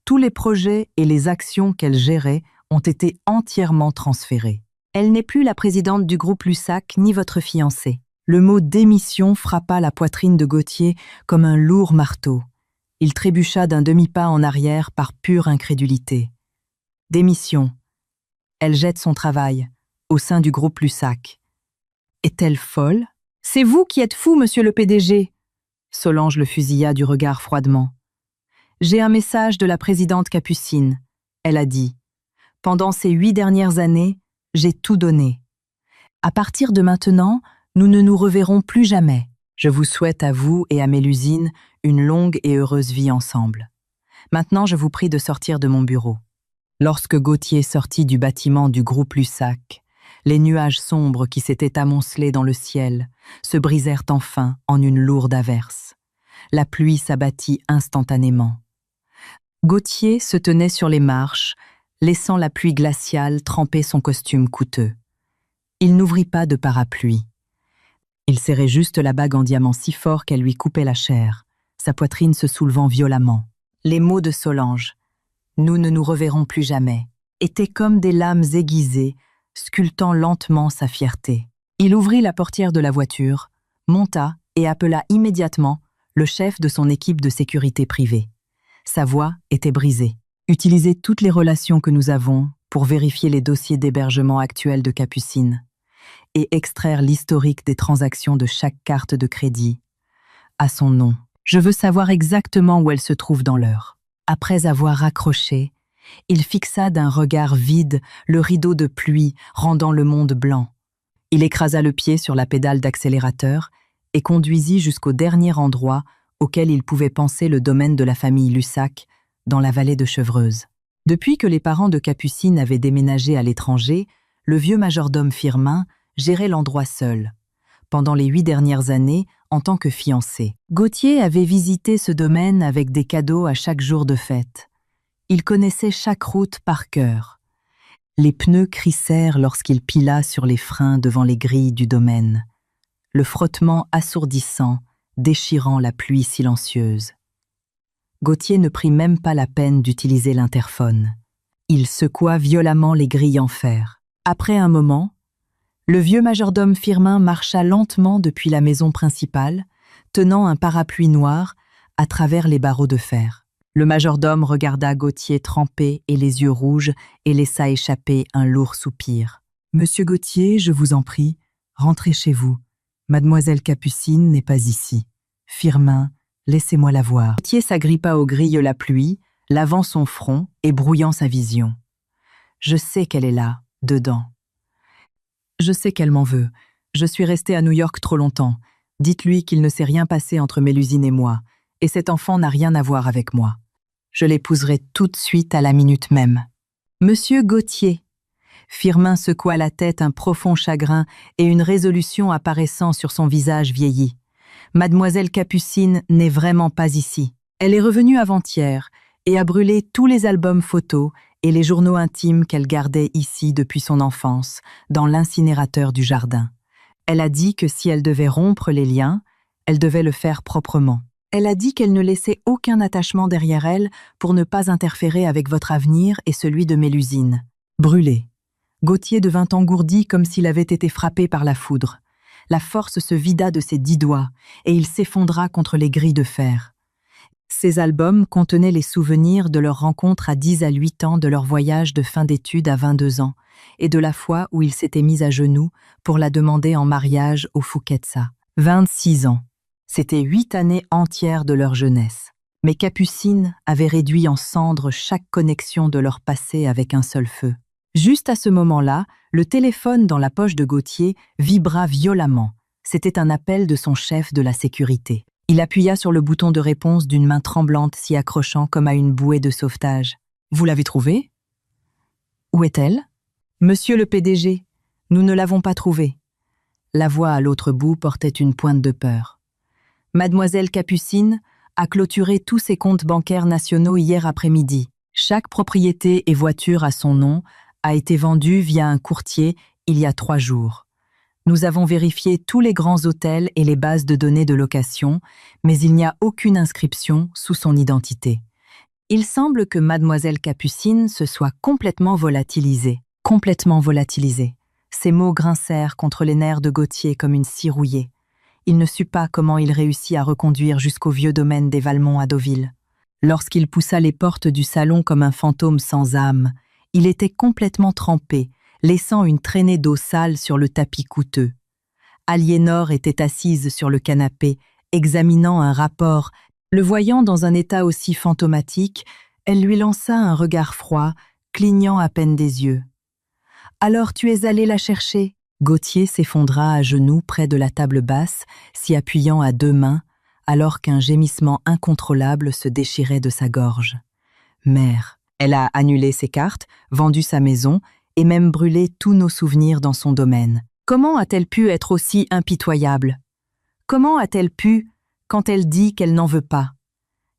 Tous les projets et les actions qu'elle gérait ont été entièrement transférés. Elle n'est plus la présidente du groupe Lussac ni votre fiancée. Le mot « démission » frappa la poitrine de Gauthier comme un lourd marteau. Il trébucha d'un demi-pas en arrière par pure incrédulité. Démission. Elle jette son travail, au sein du groupe Lussac. Est-elle folle ? C'est vous qui êtes fou, monsieur le PDG. Solange le fusilla du regard froidement. J'ai un message de la présidente Capucine. Elle a dit. Pendant ces 8 dernières années, j'ai tout donné. À partir de maintenant, nous ne nous reverrons plus jamais. Je vous souhaite à vous et à Mélusine une longue et heureuse vie ensemble. Maintenant, je vous prie de sortir de mon bureau. » Lorsque Gauthier sortit du bâtiment du groupe Lussac, les nuages sombres qui s'étaient amoncelés dans le ciel se brisèrent enfin en une lourde averse. La pluie s'abattit instantanément. Gauthier se tenait sur les marches, laissant la pluie glaciale tremper son costume coûteux. Il n'ouvrit pas de parapluie. Il serrait juste la bague en diamant si fort qu'elle lui coupait la chair, sa poitrine se soulevant violemment. Les mots de Solange, « Nous ne nous reverrons plus jamais », étaient comme des lames aiguisées, sculptant lentement sa fierté. Il ouvrit la portière de la voiture, monta et appela immédiatement le chef de son équipe de sécurité privée. Sa voix était brisée. « Utilisez toutes les relations que nous avons pour vérifier les dossiers d'hébergement actuels de Capucine et extraire l'historique des transactions de chaque carte de crédit à son nom. Je veux savoir exactement où elle se trouve dans l'heure. » Après avoir raccroché, il fixa d'un regard vide le rideau de pluie rendant le monde blanc. Il écrasa le pied sur la pédale d'accélérateur et conduisit jusqu'au dernier endroit auquel il pouvait penser le domaine de la famille Lussac, dans la vallée de Chevreuse. Depuis que les parents de Capucine avaient déménagé à l'étranger, le vieux majordome Firmin gérait l'endroit seul. Pendant les 8 dernières années, en tant que fiancé, Gauthier avait visité ce domaine avec des cadeaux à chaque jour de fête. Il connaissait chaque route par cœur. Les pneus crissèrent lorsqu'il pila sur les freins devant les grilles du domaine. Le frottement assourdissant, déchirant la pluie silencieuse. Gauthier ne prit même pas la peine d'utiliser l'interphone. Il secoua violemment les grilles en fer. Après un moment, le vieux majordome Firmin marcha lentement depuis la maison principale, tenant un parapluie noir à travers les barreaux de fer. Le majordome regarda Gauthier trempé et les yeux rouges et laissa échapper un lourd soupir. « Monsieur Gauthier, je vous en prie, rentrez chez vous. Mademoiselle Capucine n'est pas ici. Firmin, laissez-moi la voir. » Gauthier s'agrippa aux grilles la pluie, lavant son front et brouillant sa vision. « Je sais qu'elle est là, dedans. Je sais qu'elle m'en veut. Je suis restée à New York trop longtemps. Dites-lui qu'il ne s'est rien passé entre Mélusine et moi, et cet enfant n'a rien à voir avec moi. Je l'épouserai tout de suite à la minute même. » « Monsieur Gauthier !» Firmin secoua la tête, un profond chagrin et une résolution apparaissant sur son visage vieilli. « Mademoiselle Capucine n'est vraiment pas ici. Elle est revenue avant-hier et a brûlé tous les albums photos et les journaux intimes qu'elle gardait ici depuis son enfance, dans l'incinérateur du jardin. Elle a dit que si elle devait rompre les liens, elle devait le faire proprement. Elle a dit qu'elle ne laissait aucun attachement derrière elle pour ne pas interférer avec votre avenir et celui de Mélusine. » Brûlé. Gauthier devint engourdi comme s'il avait été frappé par la foudre. La force se vida de ses 10 doigts et il s'effondra contre les grilles de fer. Ces albums contenaient les souvenirs de leur rencontre à 10 à 8 ans, de leur voyage de fin d'études à 22 ans et de la fois où il s'était mis à genoux pour la demander en mariage au Fouquetza. 26 ans. C'était 8 années entières de leur jeunesse. Mais Capucine avait réduit en cendres chaque connexion de leur passé avec un seul feu. Juste à ce moment-là, le téléphone dans la poche de Gauthier vibra violemment. C'était un appel de son chef de la sécurité. Il appuya sur le bouton de réponse d'une main tremblante s'y accrochant comme à une bouée de sauvetage. « Vous l'avez trouvée ? Où est-elle ? » ?»« Monsieur le PDG, nous ne l'avons pas trouvée. » La voix à l'autre bout portait une pointe de peur. « Mademoiselle Capucine a clôturé tous ses comptes bancaires nationaux hier après-midi. Chaque propriété et voiture à son nom a été vendue via un courtier il y a 3 jours. Nous avons vérifié tous les grands hôtels et les bases de données de location, mais il n'y a aucune inscription sous son identité. Il semble que Mademoiselle Capucine se soit complètement volatilisée. » Complètement volatilisée. Ces mots grincèrent contre les nerfs de Gauthier comme une scie rouillée. Il ne sut pas comment il réussit à reconduire jusqu'au vieux domaine des Valmont à Deauville. Lorsqu'il poussa les portes du salon comme un fantôme sans âme, il était complètement trempé, laissant une traînée d'eau sale sur le tapis coûteux. Aliénor était assise sur le canapé, examinant un rapport. Le voyant dans un état aussi fantomatique, elle lui lança un regard froid, clignant à peine des yeux. « Alors tu es allé la chercher ?» Gauthier s'effondra à genoux près de la table basse, s'y appuyant à 2 mains, alors qu'un gémissement incontrôlable se déchirait de sa gorge. Mère, elle a annulé ses cartes, vendu sa maison et même brûlé tous nos souvenirs dans son domaine. Comment a-t-elle pu être aussi impitoyable? Comment a-t-elle pu, quand elle dit qu'elle n'en veut pas?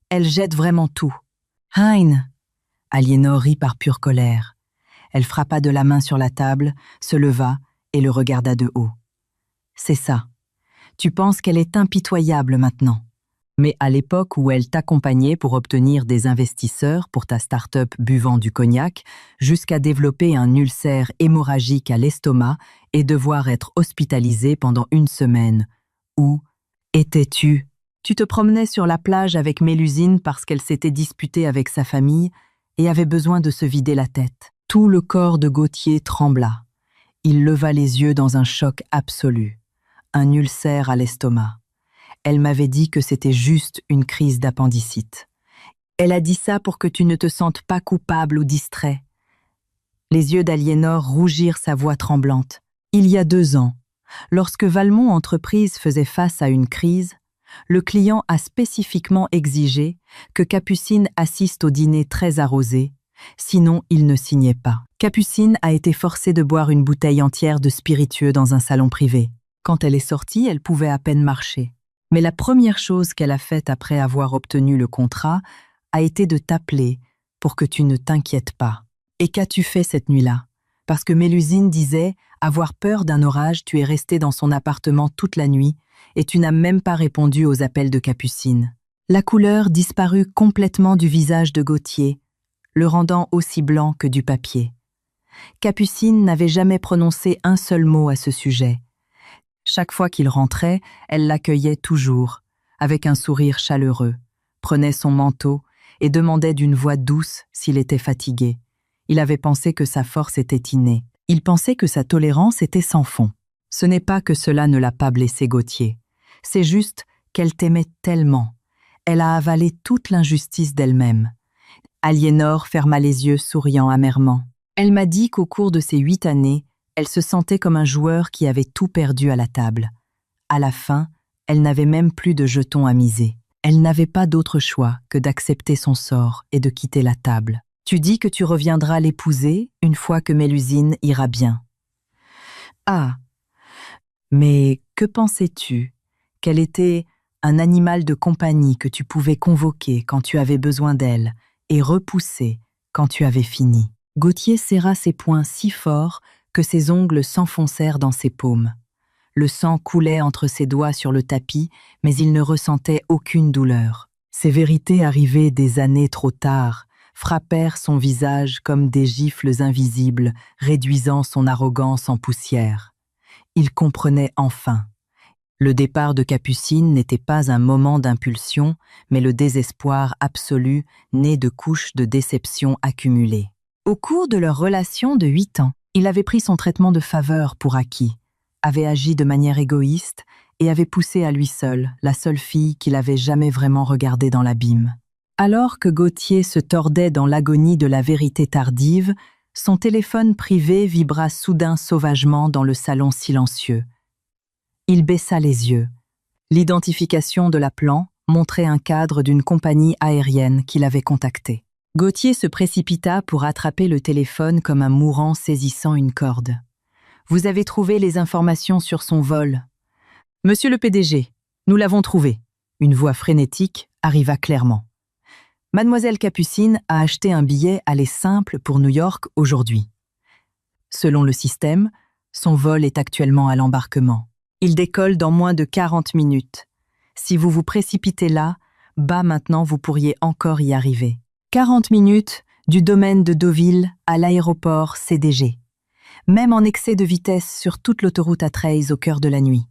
Elle jette vraiment tout. Hein! Aliénor rit par pure colère. Elle frappa de la main sur la table, se leva et le regarda de haut. C'est ça. Tu penses qu'elle est impitoyable maintenant. Mais à l'époque où elle t'accompagnait pour obtenir des investisseurs pour ta start-up buvant du cognac, jusqu'à développer un ulcère hémorragique à l'estomac et devoir être hospitalisée pendant 1 semaine. Où étais-tu? Tu te promenais sur la plage avec Mélusine parce qu'elle s'était disputée avec sa famille et avait besoin de se vider la tête. Tout le corps de Gauthier trembla. Il leva les yeux dans un choc absolu. Un ulcère à l'estomac. Elle m'avait dit que c'était juste une crise d'appendicite. Elle a dit ça pour que tu ne te sentes pas coupable ou distrait. Les yeux d'Aliénor rougirent sa voix tremblante. Il y a 2 ans, lorsque Valmont Entreprises faisait face à une crise, le client a spécifiquement exigé que Capucine assiste au dîner très arrosé, sinon il ne signait pas. Capucine a été forcée de boire une bouteille entière de spiritueux dans un salon privé. Quand elle est sortie, elle pouvait à peine marcher. Mais la première chose qu'elle a faite après avoir obtenu le contrat a été de t'appeler pour que tu ne t'inquiètes pas. Et qu'as-tu fait cette nuit-là? Parce que Mélusine disait avoir peur d'un orage, tu es resté dans son appartement toute la nuit et tu n'as même pas répondu aux appels de Capucine. La couleur disparut complètement du visage de Gauthier, le rendant aussi blanc que du papier. Capucine n'avait jamais prononcé un seul mot à ce sujet. Chaque fois qu'il rentrait, elle l'accueillait toujours, avec un sourire chaleureux, prenait son manteau et demandait d'une voix douce s'il était fatigué. Il avait pensé que sa force était innée. Il pensait que sa tolérance était sans fond. Ce n'est pas que cela ne l'a pas blessé Gauthier. C'est juste qu'elle t'aimait tellement. Elle a avalé toute l'injustice d'elle-même. Aliénor ferma les yeux, souriant amèrement. Elle m'a dit qu'au cours de ces 8 années, elle se sentait comme un joueur qui avait tout perdu à la table. À la fin, elle n'avait même plus de jetons à miser. Elle n'avait pas d'autre choix que d'accepter son sort et de quitter la table. Tu dis que tu reviendras l'épouser une fois que Mélusine ira bien. Ah, mais que pensais-tu? Qu'elle était un animal de compagnie que tu pouvais convoquer quand tu avais besoin d'elle et repousser quand tu avais fini. Gauthier serra ses poings si fort que ses ongles s'enfoncèrent dans ses paumes. Le sang coulait entre ses doigts sur le tapis, mais il ne ressentait aucune douleur. Ces vérités arrivées des années trop tard frappèrent son visage comme des gifles invisibles, réduisant son arrogance en poussière. Il comprenait enfin. Le départ de Capucine n'était pas un moment d'impulsion, mais le désespoir absolu né de couches de déception accumulées. Au cours de leur relation de 8 ans, il avait pris son traitement de faveur pour acquis, avait agi de manière égoïste et avait poussé à lui seul, la seule fille qu'il avait jamais vraiment regardée dans l'abîme. Alors que Gauthier se tordait dans l'agonie de la vérité tardive, son téléphone privé vibra soudain sauvagement dans le salon silencieux. Il baissa les yeux. L'identification de l'appelant montrait un cadre d'une compagnie aérienne qu'il avait contactée. Gauthier se précipita pour attraper le téléphone comme un mourant saisissant une corde. « Vous avez trouvé les informations sur son vol. »« Monsieur le PDG, nous l'avons trouvé. » Une voix frénétique arriva clairement. « Mademoiselle Capucine a acheté un billet aller simple pour New York aujourd'hui. Selon le système, son vol est actuellement à l'embarquement. Il décolle dans moins de 40 minutes. Si vous vous précipitez là, bas maintenant vous pourriez encore y arriver. 40 minutes du domaine de Deauville à l'aéroport CDG. Même en excès de vitesse sur toute l'autoroute A13 au cœur de la nuit.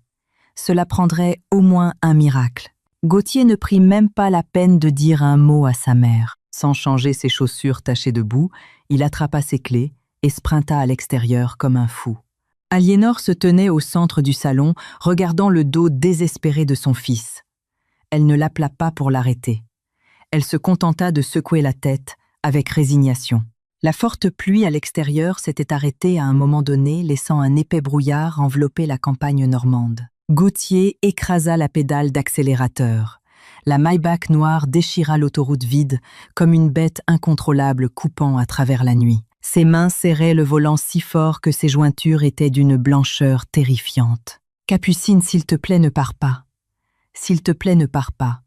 Cela prendrait au moins un miracle. Gauthier ne prit même pas la peine de dire un mot à sa mère. Sans changer ses chaussures tachées de boue, il attrapa ses clés et sprinta à l'extérieur comme un fou. Aliénor se tenait au centre du salon, regardant le dos désespéré de son fils. Elle ne l'appela pas pour l'arrêter. Elle se contenta de secouer la tête avec résignation. La forte pluie à l'extérieur s'était arrêtée à un moment donné, laissant un épais brouillard envelopper la campagne normande. Gauthier écrasa la pédale d'accélérateur. La Maybach noire déchira l'autoroute vide, comme une bête incontrôlable coupant à travers la nuit. Ses mains serraient le volant si fort que ses jointures étaient d'une blancheur terrifiante. « Capucine, s'il te plaît, ne pars pas. S'il te plaît, ne pars pas. »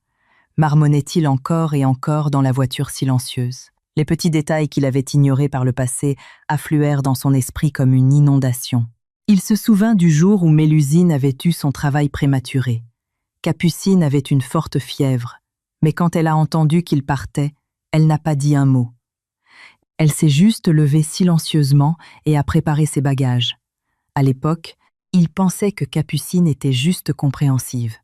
marmonnait-il encore et encore dans la voiture silencieuse. Les petits détails qu'il avait ignorés par le passé affluèrent dans son esprit comme une inondation. Il se souvint du jour où Mélusine avait eu son travail prématuré. Capucine avait une forte fièvre, mais quand elle a entendu qu'il partait, elle n'a pas dit un mot. Elle s'est juste levée silencieusement et a préparé ses bagages. À l'époque, il pensait que Capucine était juste compréhensive.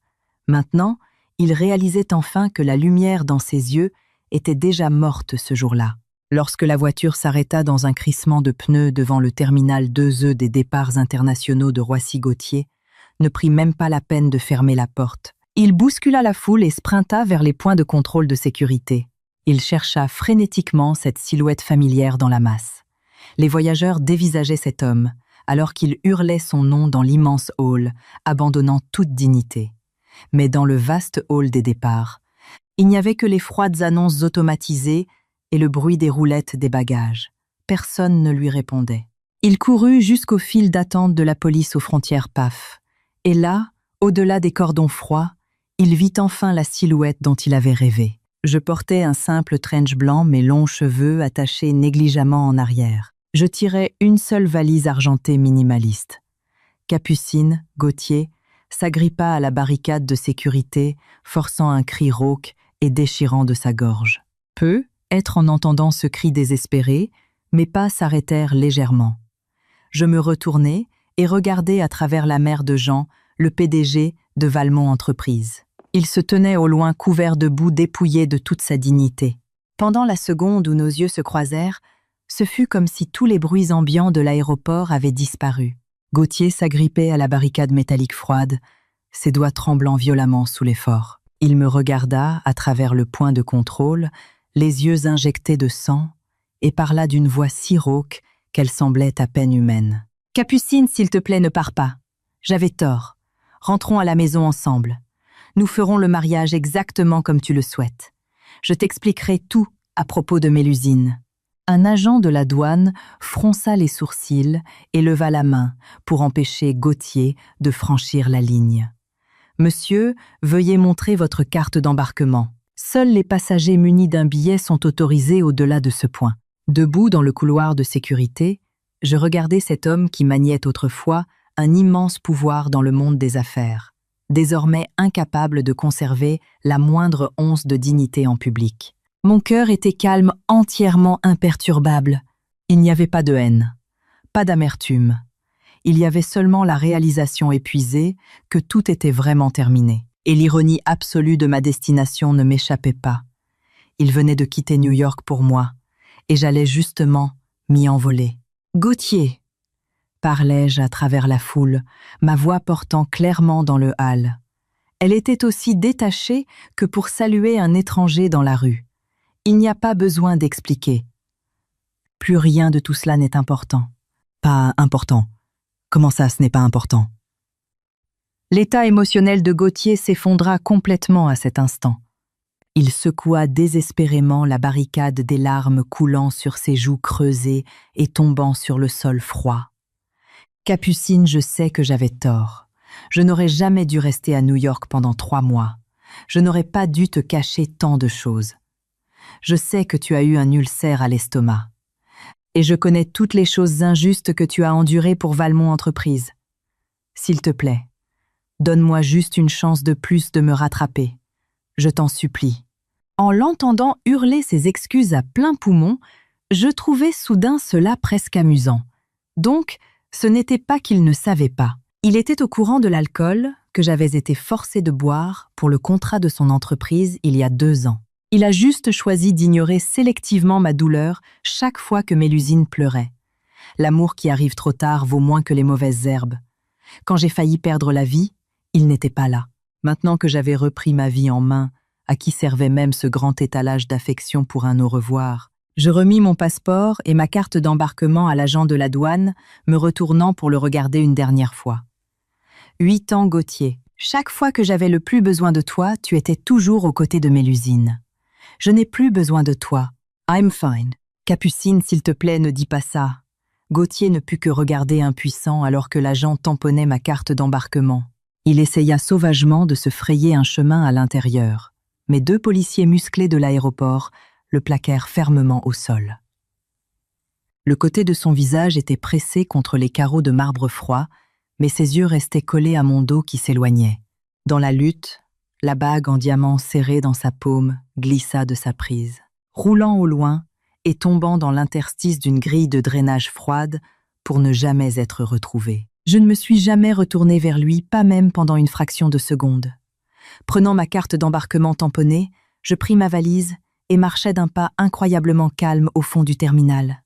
Maintenant, il réalisait enfin que la lumière dans ses yeux était déjà morte ce jour-là. Lorsque la voiture s'arrêta dans un crissement de pneus devant le terminal 2E des départs internationaux de Roissy-Gautier, ne prit même pas la peine de fermer la porte. Il bouscula la foule et sprinta vers les points de contrôle de sécurité. Il chercha frénétiquement cette silhouette familière dans la masse. Les voyageurs dévisageaient cet homme, alors qu'il hurlait son nom dans l'immense hall, abandonnant toute dignité. Mais dans le vaste hall des départs, il n'y avait que les froides annonces automatisées et le bruit des roulettes des bagages. Personne ne lui répondait. Il courut jusqu'au fil d'attente de la police aux frontières PAF. Et là, au-delà des cordons froids, il vit enfin la silhouette dont il avait rêvé. Je portais un simple trench blanc, mes longs cheveux attachés négligemment en arrière. Je tirais une seule valise argentée minimaliste. Capucine, Gauthier, s'agrippa à la barricade de sécurité, forçant un cri rauque et déchirant de sa gorge. Peu, être en entendant ce cri désespéré, mes pas s'arrêtèrent légèrement. Je me retournai et regardai à travers la mer de Jean, le PDG de Valmont Entreprises. Il se tenait au loin couvert de boue, dépouillé de toute sa dignité. Pendant la seconde où nos yeux se croisèrent, ce fut comme si tous les bruits ambiants de l'aéroport avaient disparu. Gauthier s'agrippait à la barricade métallique froide, ses doigts tremblant violemment sous l'effort. Il me regarda à travers le point de contrôle, les yeux injectés de sang, et parla d'une voix si rauque qu'elle semblait à peine humaine. « Capucine, s'il te plaît, ne pars pas. J'avais tort. Rentrons à la maison ensemble. Nous ferons le mariage exactement comme tu le souhaites. Je t'expliquerai tout à propos de Mélusine. » Un agent de la douane fronça les sourcils et leva la main pour empêcher Gauthier de franchir la ligne. « Monsieur, veuillez montrer votre carte d'embarquement. Seuls les passagers munis d'un billet sont autorisés au-delà de ce point. » Debout dans le couloir de sécurité, je regardais cet homme qui maniait autrefois un immense pouvoir dans le monde des affaires, désormais incapable de conserver la moindre once de dignité en public. Mon cœur était calme, entièrement imperturbable. Il n'y avait pas de haine, pas d'amertume. Il y avait seulement la réalisation épuisée que tout était vraiment terminé. Et l'ironie absolue de ma destination ne m'échappait pas. Il venait de quitter New York pour moi, et j'allais justement m'y envoler. « Gauthier !» parlais-je à travers la foule, ma voix portant clairement dans le hall. Elle était aussi détachée que pour saluer un étranger dans la rue. Il n'y a pas besoin d'expliquer. Plus rien de tout cela n'est important. Pas important. Comment ça, ce n'est pas important? L'état émotionnel de Gauthier s'effondra complètement à cet instant. Il secoua désespérément la barricade, des larmes coulant sur ses joues creusées et tombant sur le sol froid. Capucine, je sais que j'avais tort. Je n'aurais jamais dû rester à New York pendant 3 mois. Je n'aurais pas dû te cacher tant de choses. Je sais que tu as eu un ulcère à l'estomac. Et je connais toutes les choses injustes que tu as endurées pour Valmont Entreprises. S'il te plaît, donne-moi juste une chance de plus de me rattraper. Je t'en supplie. » En l'entendant hurler ses excuses à plein poumon, je trouvais soudain cela presque amusant. Donc, ce n'était pas qu'il ne savait pas. Il était au courant de l'alcool que j'avais été forcé de boire pour le contrat de son entreprise il y a 2 ans. Il a juste choisi d'ignorer sélectivement ma douleur chaque fois que Mélusine pleurait. L'amour qui arrive trop tard vaut moins que les mauvaises herbes. Quand j'ai failli perdre la vie, il n'était pas là. Maintenant que j'avais repris ma vie en main, à qui servait même ce grand étalage d'affection pour un au revoir? Je remis mon passeport et ma carte d'embarquement à l'agent de la douane, me retournant pour le regarder une dernière fois. 8 ans, Gauthier. Chaque fois que j'avais le plus besoin de toi, tu étais toujours aux côtés de Mélusine. Je n'ai plus besoin de toi. I'm fine. Capucine, s'il te plaît, ne dis pas ça. Gauthier ne put que regarder impuissant alors que l'agent tamponnait ma carte d'embarquement. Il essaya sauvagement de se frayer un chemin à l'intérieur, mais 2 policiers musclés de l'aéroport le plaquèrent fermement au sol. Le côté de son visage était pressé contre les carreaux de marbre froid, mais ses yeux restaient collés à mon dos qui s'éloignait. Dans la lutte, la bague en diamant serrée dans sa paume glissa de sa prise, roulant au loin et tombant dans l'interstice d'une grille de drainage froide pour ne jamais être retrouvée. Je ne me suis jamais retournée vers lui, pas même pendant une fraction de seconde. Prenant ma carte d'embarquement tamponnée, je pris ma valise et marchai d'un pas incroyablement calme au fond du terminal.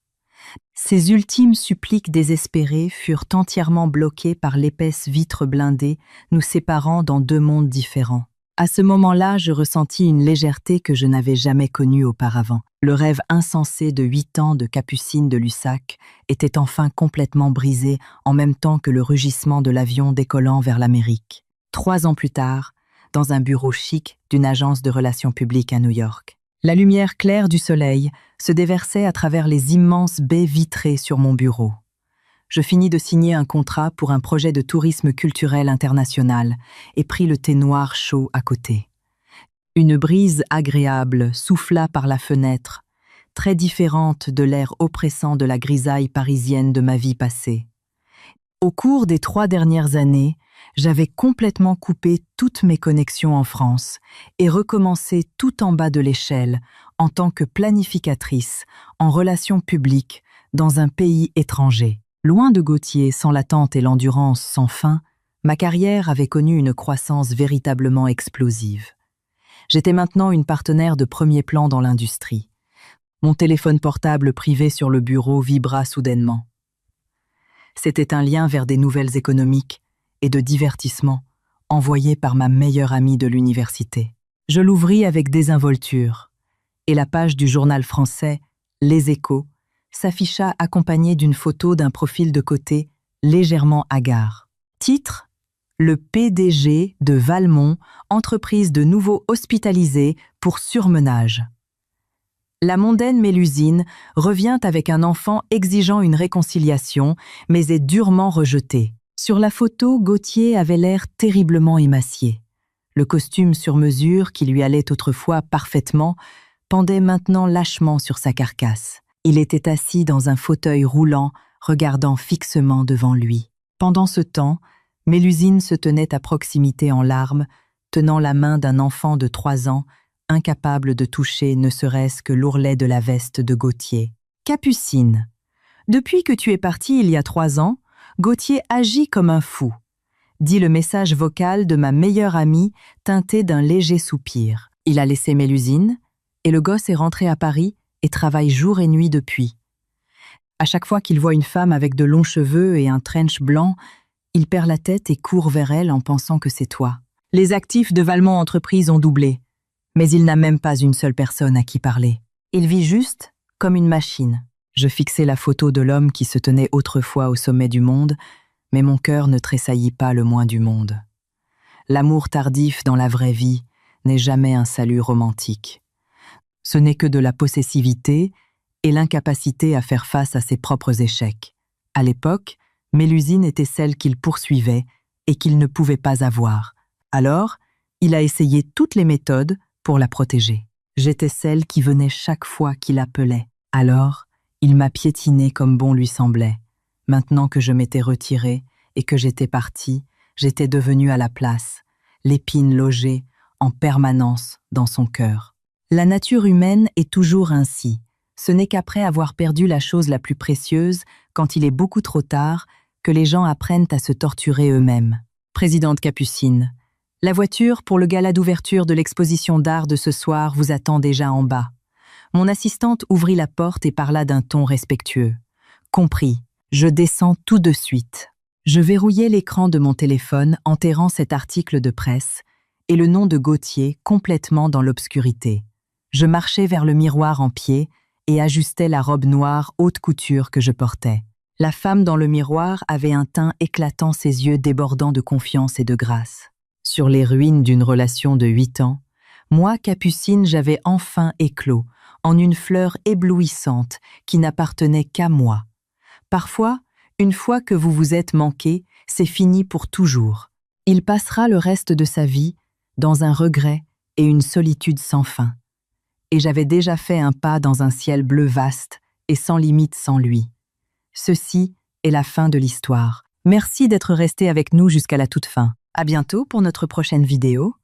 Ces ultimes suppliques désespérées furent entièrement bloquées par l'épaisse vitre blindée nous séparant dans 2 mondes différents. À ce moment-là, je ressentis une légèreté que je n'avais jamais connue auparavant. Le rêve insensé de 8 ans de Capucine de Lussac était enfin complètement brisé en même temps que le rugissement de l'avion décollant vers l'Amérique. 3 ans plus tard, dans un bureau chic d'une agence de relations publiques à New York. La lumière claire du soleil se déversait à travers les immenses baies vitrées sur mon bureau. Je finis de signer un contrat pour un projet de tourisme culturel international et pris le thé noir chaud à côté. Une brise agréable souffla par la fenêtre, très différente de l'air oppressant de la grisaille parisienne de ma vie passée. Au cours des 3 dernières années, j'avais complètement coupé toutes mes connexions en France et recommencé tout en bas de l'échelle en tant que planificatrice en relations publiques dans un pays étranger. Loin de Gauthier, sans l'attente et l'endurance sans fin, ma carrière avait connu une croissance véritablement explosive. J'étais maintenant une partenaire de premier plan dans l'industrie. Mon téléphone portable privé sur le bureau vibra soudainement. C'était un lien vers des nouvelles économiques et de divertissement envoyé par ma meilleure amie de l'université. Je l'ouvris avec désinvolture, et la page du journal français « Les Échos » s'afficha accompagnée d'une photo d'un profil de côté légèrement hagard. Titre : Le PDG de Valmont, entreprise de nouveau hospitalisée pour surmenage. La mondaine Mélusine revient avec un enfant exigeant une réconciliation, mais est durement rejeté. Sur la photo, Gauthier avait l'air terriblement émacié. Le costume sur mesure, qui lui allait autrefois parfaitement, pendait maintenant lâchement sur sa carcasse. Il était assis dans un fauteuil roulant, regardant fixement devant lui. Pendant ce temps, Mélusine se tenait à proximité en larmes, tenant la main d'un enfant de 3 ans, incapable de toucher ne serait-ce que l'ourlet de la veste de Gauthier. « Capucine, depuis que tu es partie il y a 3 ans, Gauthier agit comme un fou, » dit le message vocal de ma meilleure amie teinté d'un léger soupir. Il a laissé Mélusine, et le gosse est rentré à Paris et travaille jour et nuit depuis. À chaque fois qu'il voit une femme avec de longs cheveux et un trench blanc, il perd la tête et court vers elle en pensant que c'est toi. Les actifs de Valmont Entreprises ont doublé, mais il n'a même pas une seule personne à qui parler. Il vit juste comme une machine. Je fixai la photo de l'homme qui se tenait autrefois au sommet du monde, mais mon cœur ne tressaillit pas le moins du monde. L'amour tardif dans la vraie vie n'est jamais un salut romantique. Ce n'est que de la possessivité et l'incapacité à faire face à ses propres échecs. À l'époque, Mélusine était celle qu'il poursuivait et qu'il ne pouvait pas avoir. Alors, il a essayé toutes les méthodes pour la protéger. J'étais celle qui venait chaque fois qu'il appelait. Alors, il m'a piétinée comme bon lui semblait. Maintenant que je m'étais retirée et que j'étais partie, j'étais devenue à la place, l'épine logée en permanence dans son cœur. La nature humaine est toujours ainsi. Ce n'est qu'après avoir perdu la chose la plus précieuse, quand il est beaucoup trop tard, que les gens apprennent à se torturer eux-mêmes. Présidente Capucine, la voiture pour le gala d'ouverture de l'exposition d'art de ce soir vous attend déjà en bas. Mon assistante ouvrit la porte et parla d'un ton respectueux. Compris, je descends tout de suite. Je verrouillai l'écran de mon téléphone, enterrant cet article de presse, et le nom de Gauthier complètement dans l'obscurité. Je marchai vers le miroir en pied et ajustait la robe noire haute couture que je portais. La femme dans le miroir avait un teint éclatant, ses yeux débordant de confiance et de grâce. Sur les ruines d'une relation de 8 ans, moi, Capucine, j'avais enfin éclos en une fleur éblouissante qui n'appartenait qu'à moi. Parfois, une fois que vous vous êtes manqué, c'est fini pour toujours. Il passera le reste de sa vie dans un regret et une solitude sans fin. Et j'avais déjà fait un pas dans un ciel bleu vaste et sans limite sans lui. Ceci est la fin de l'histoire. Merci d'être resté avec nous jusqu'à la toute fin. À bientôt pour notre prochaine vidéo.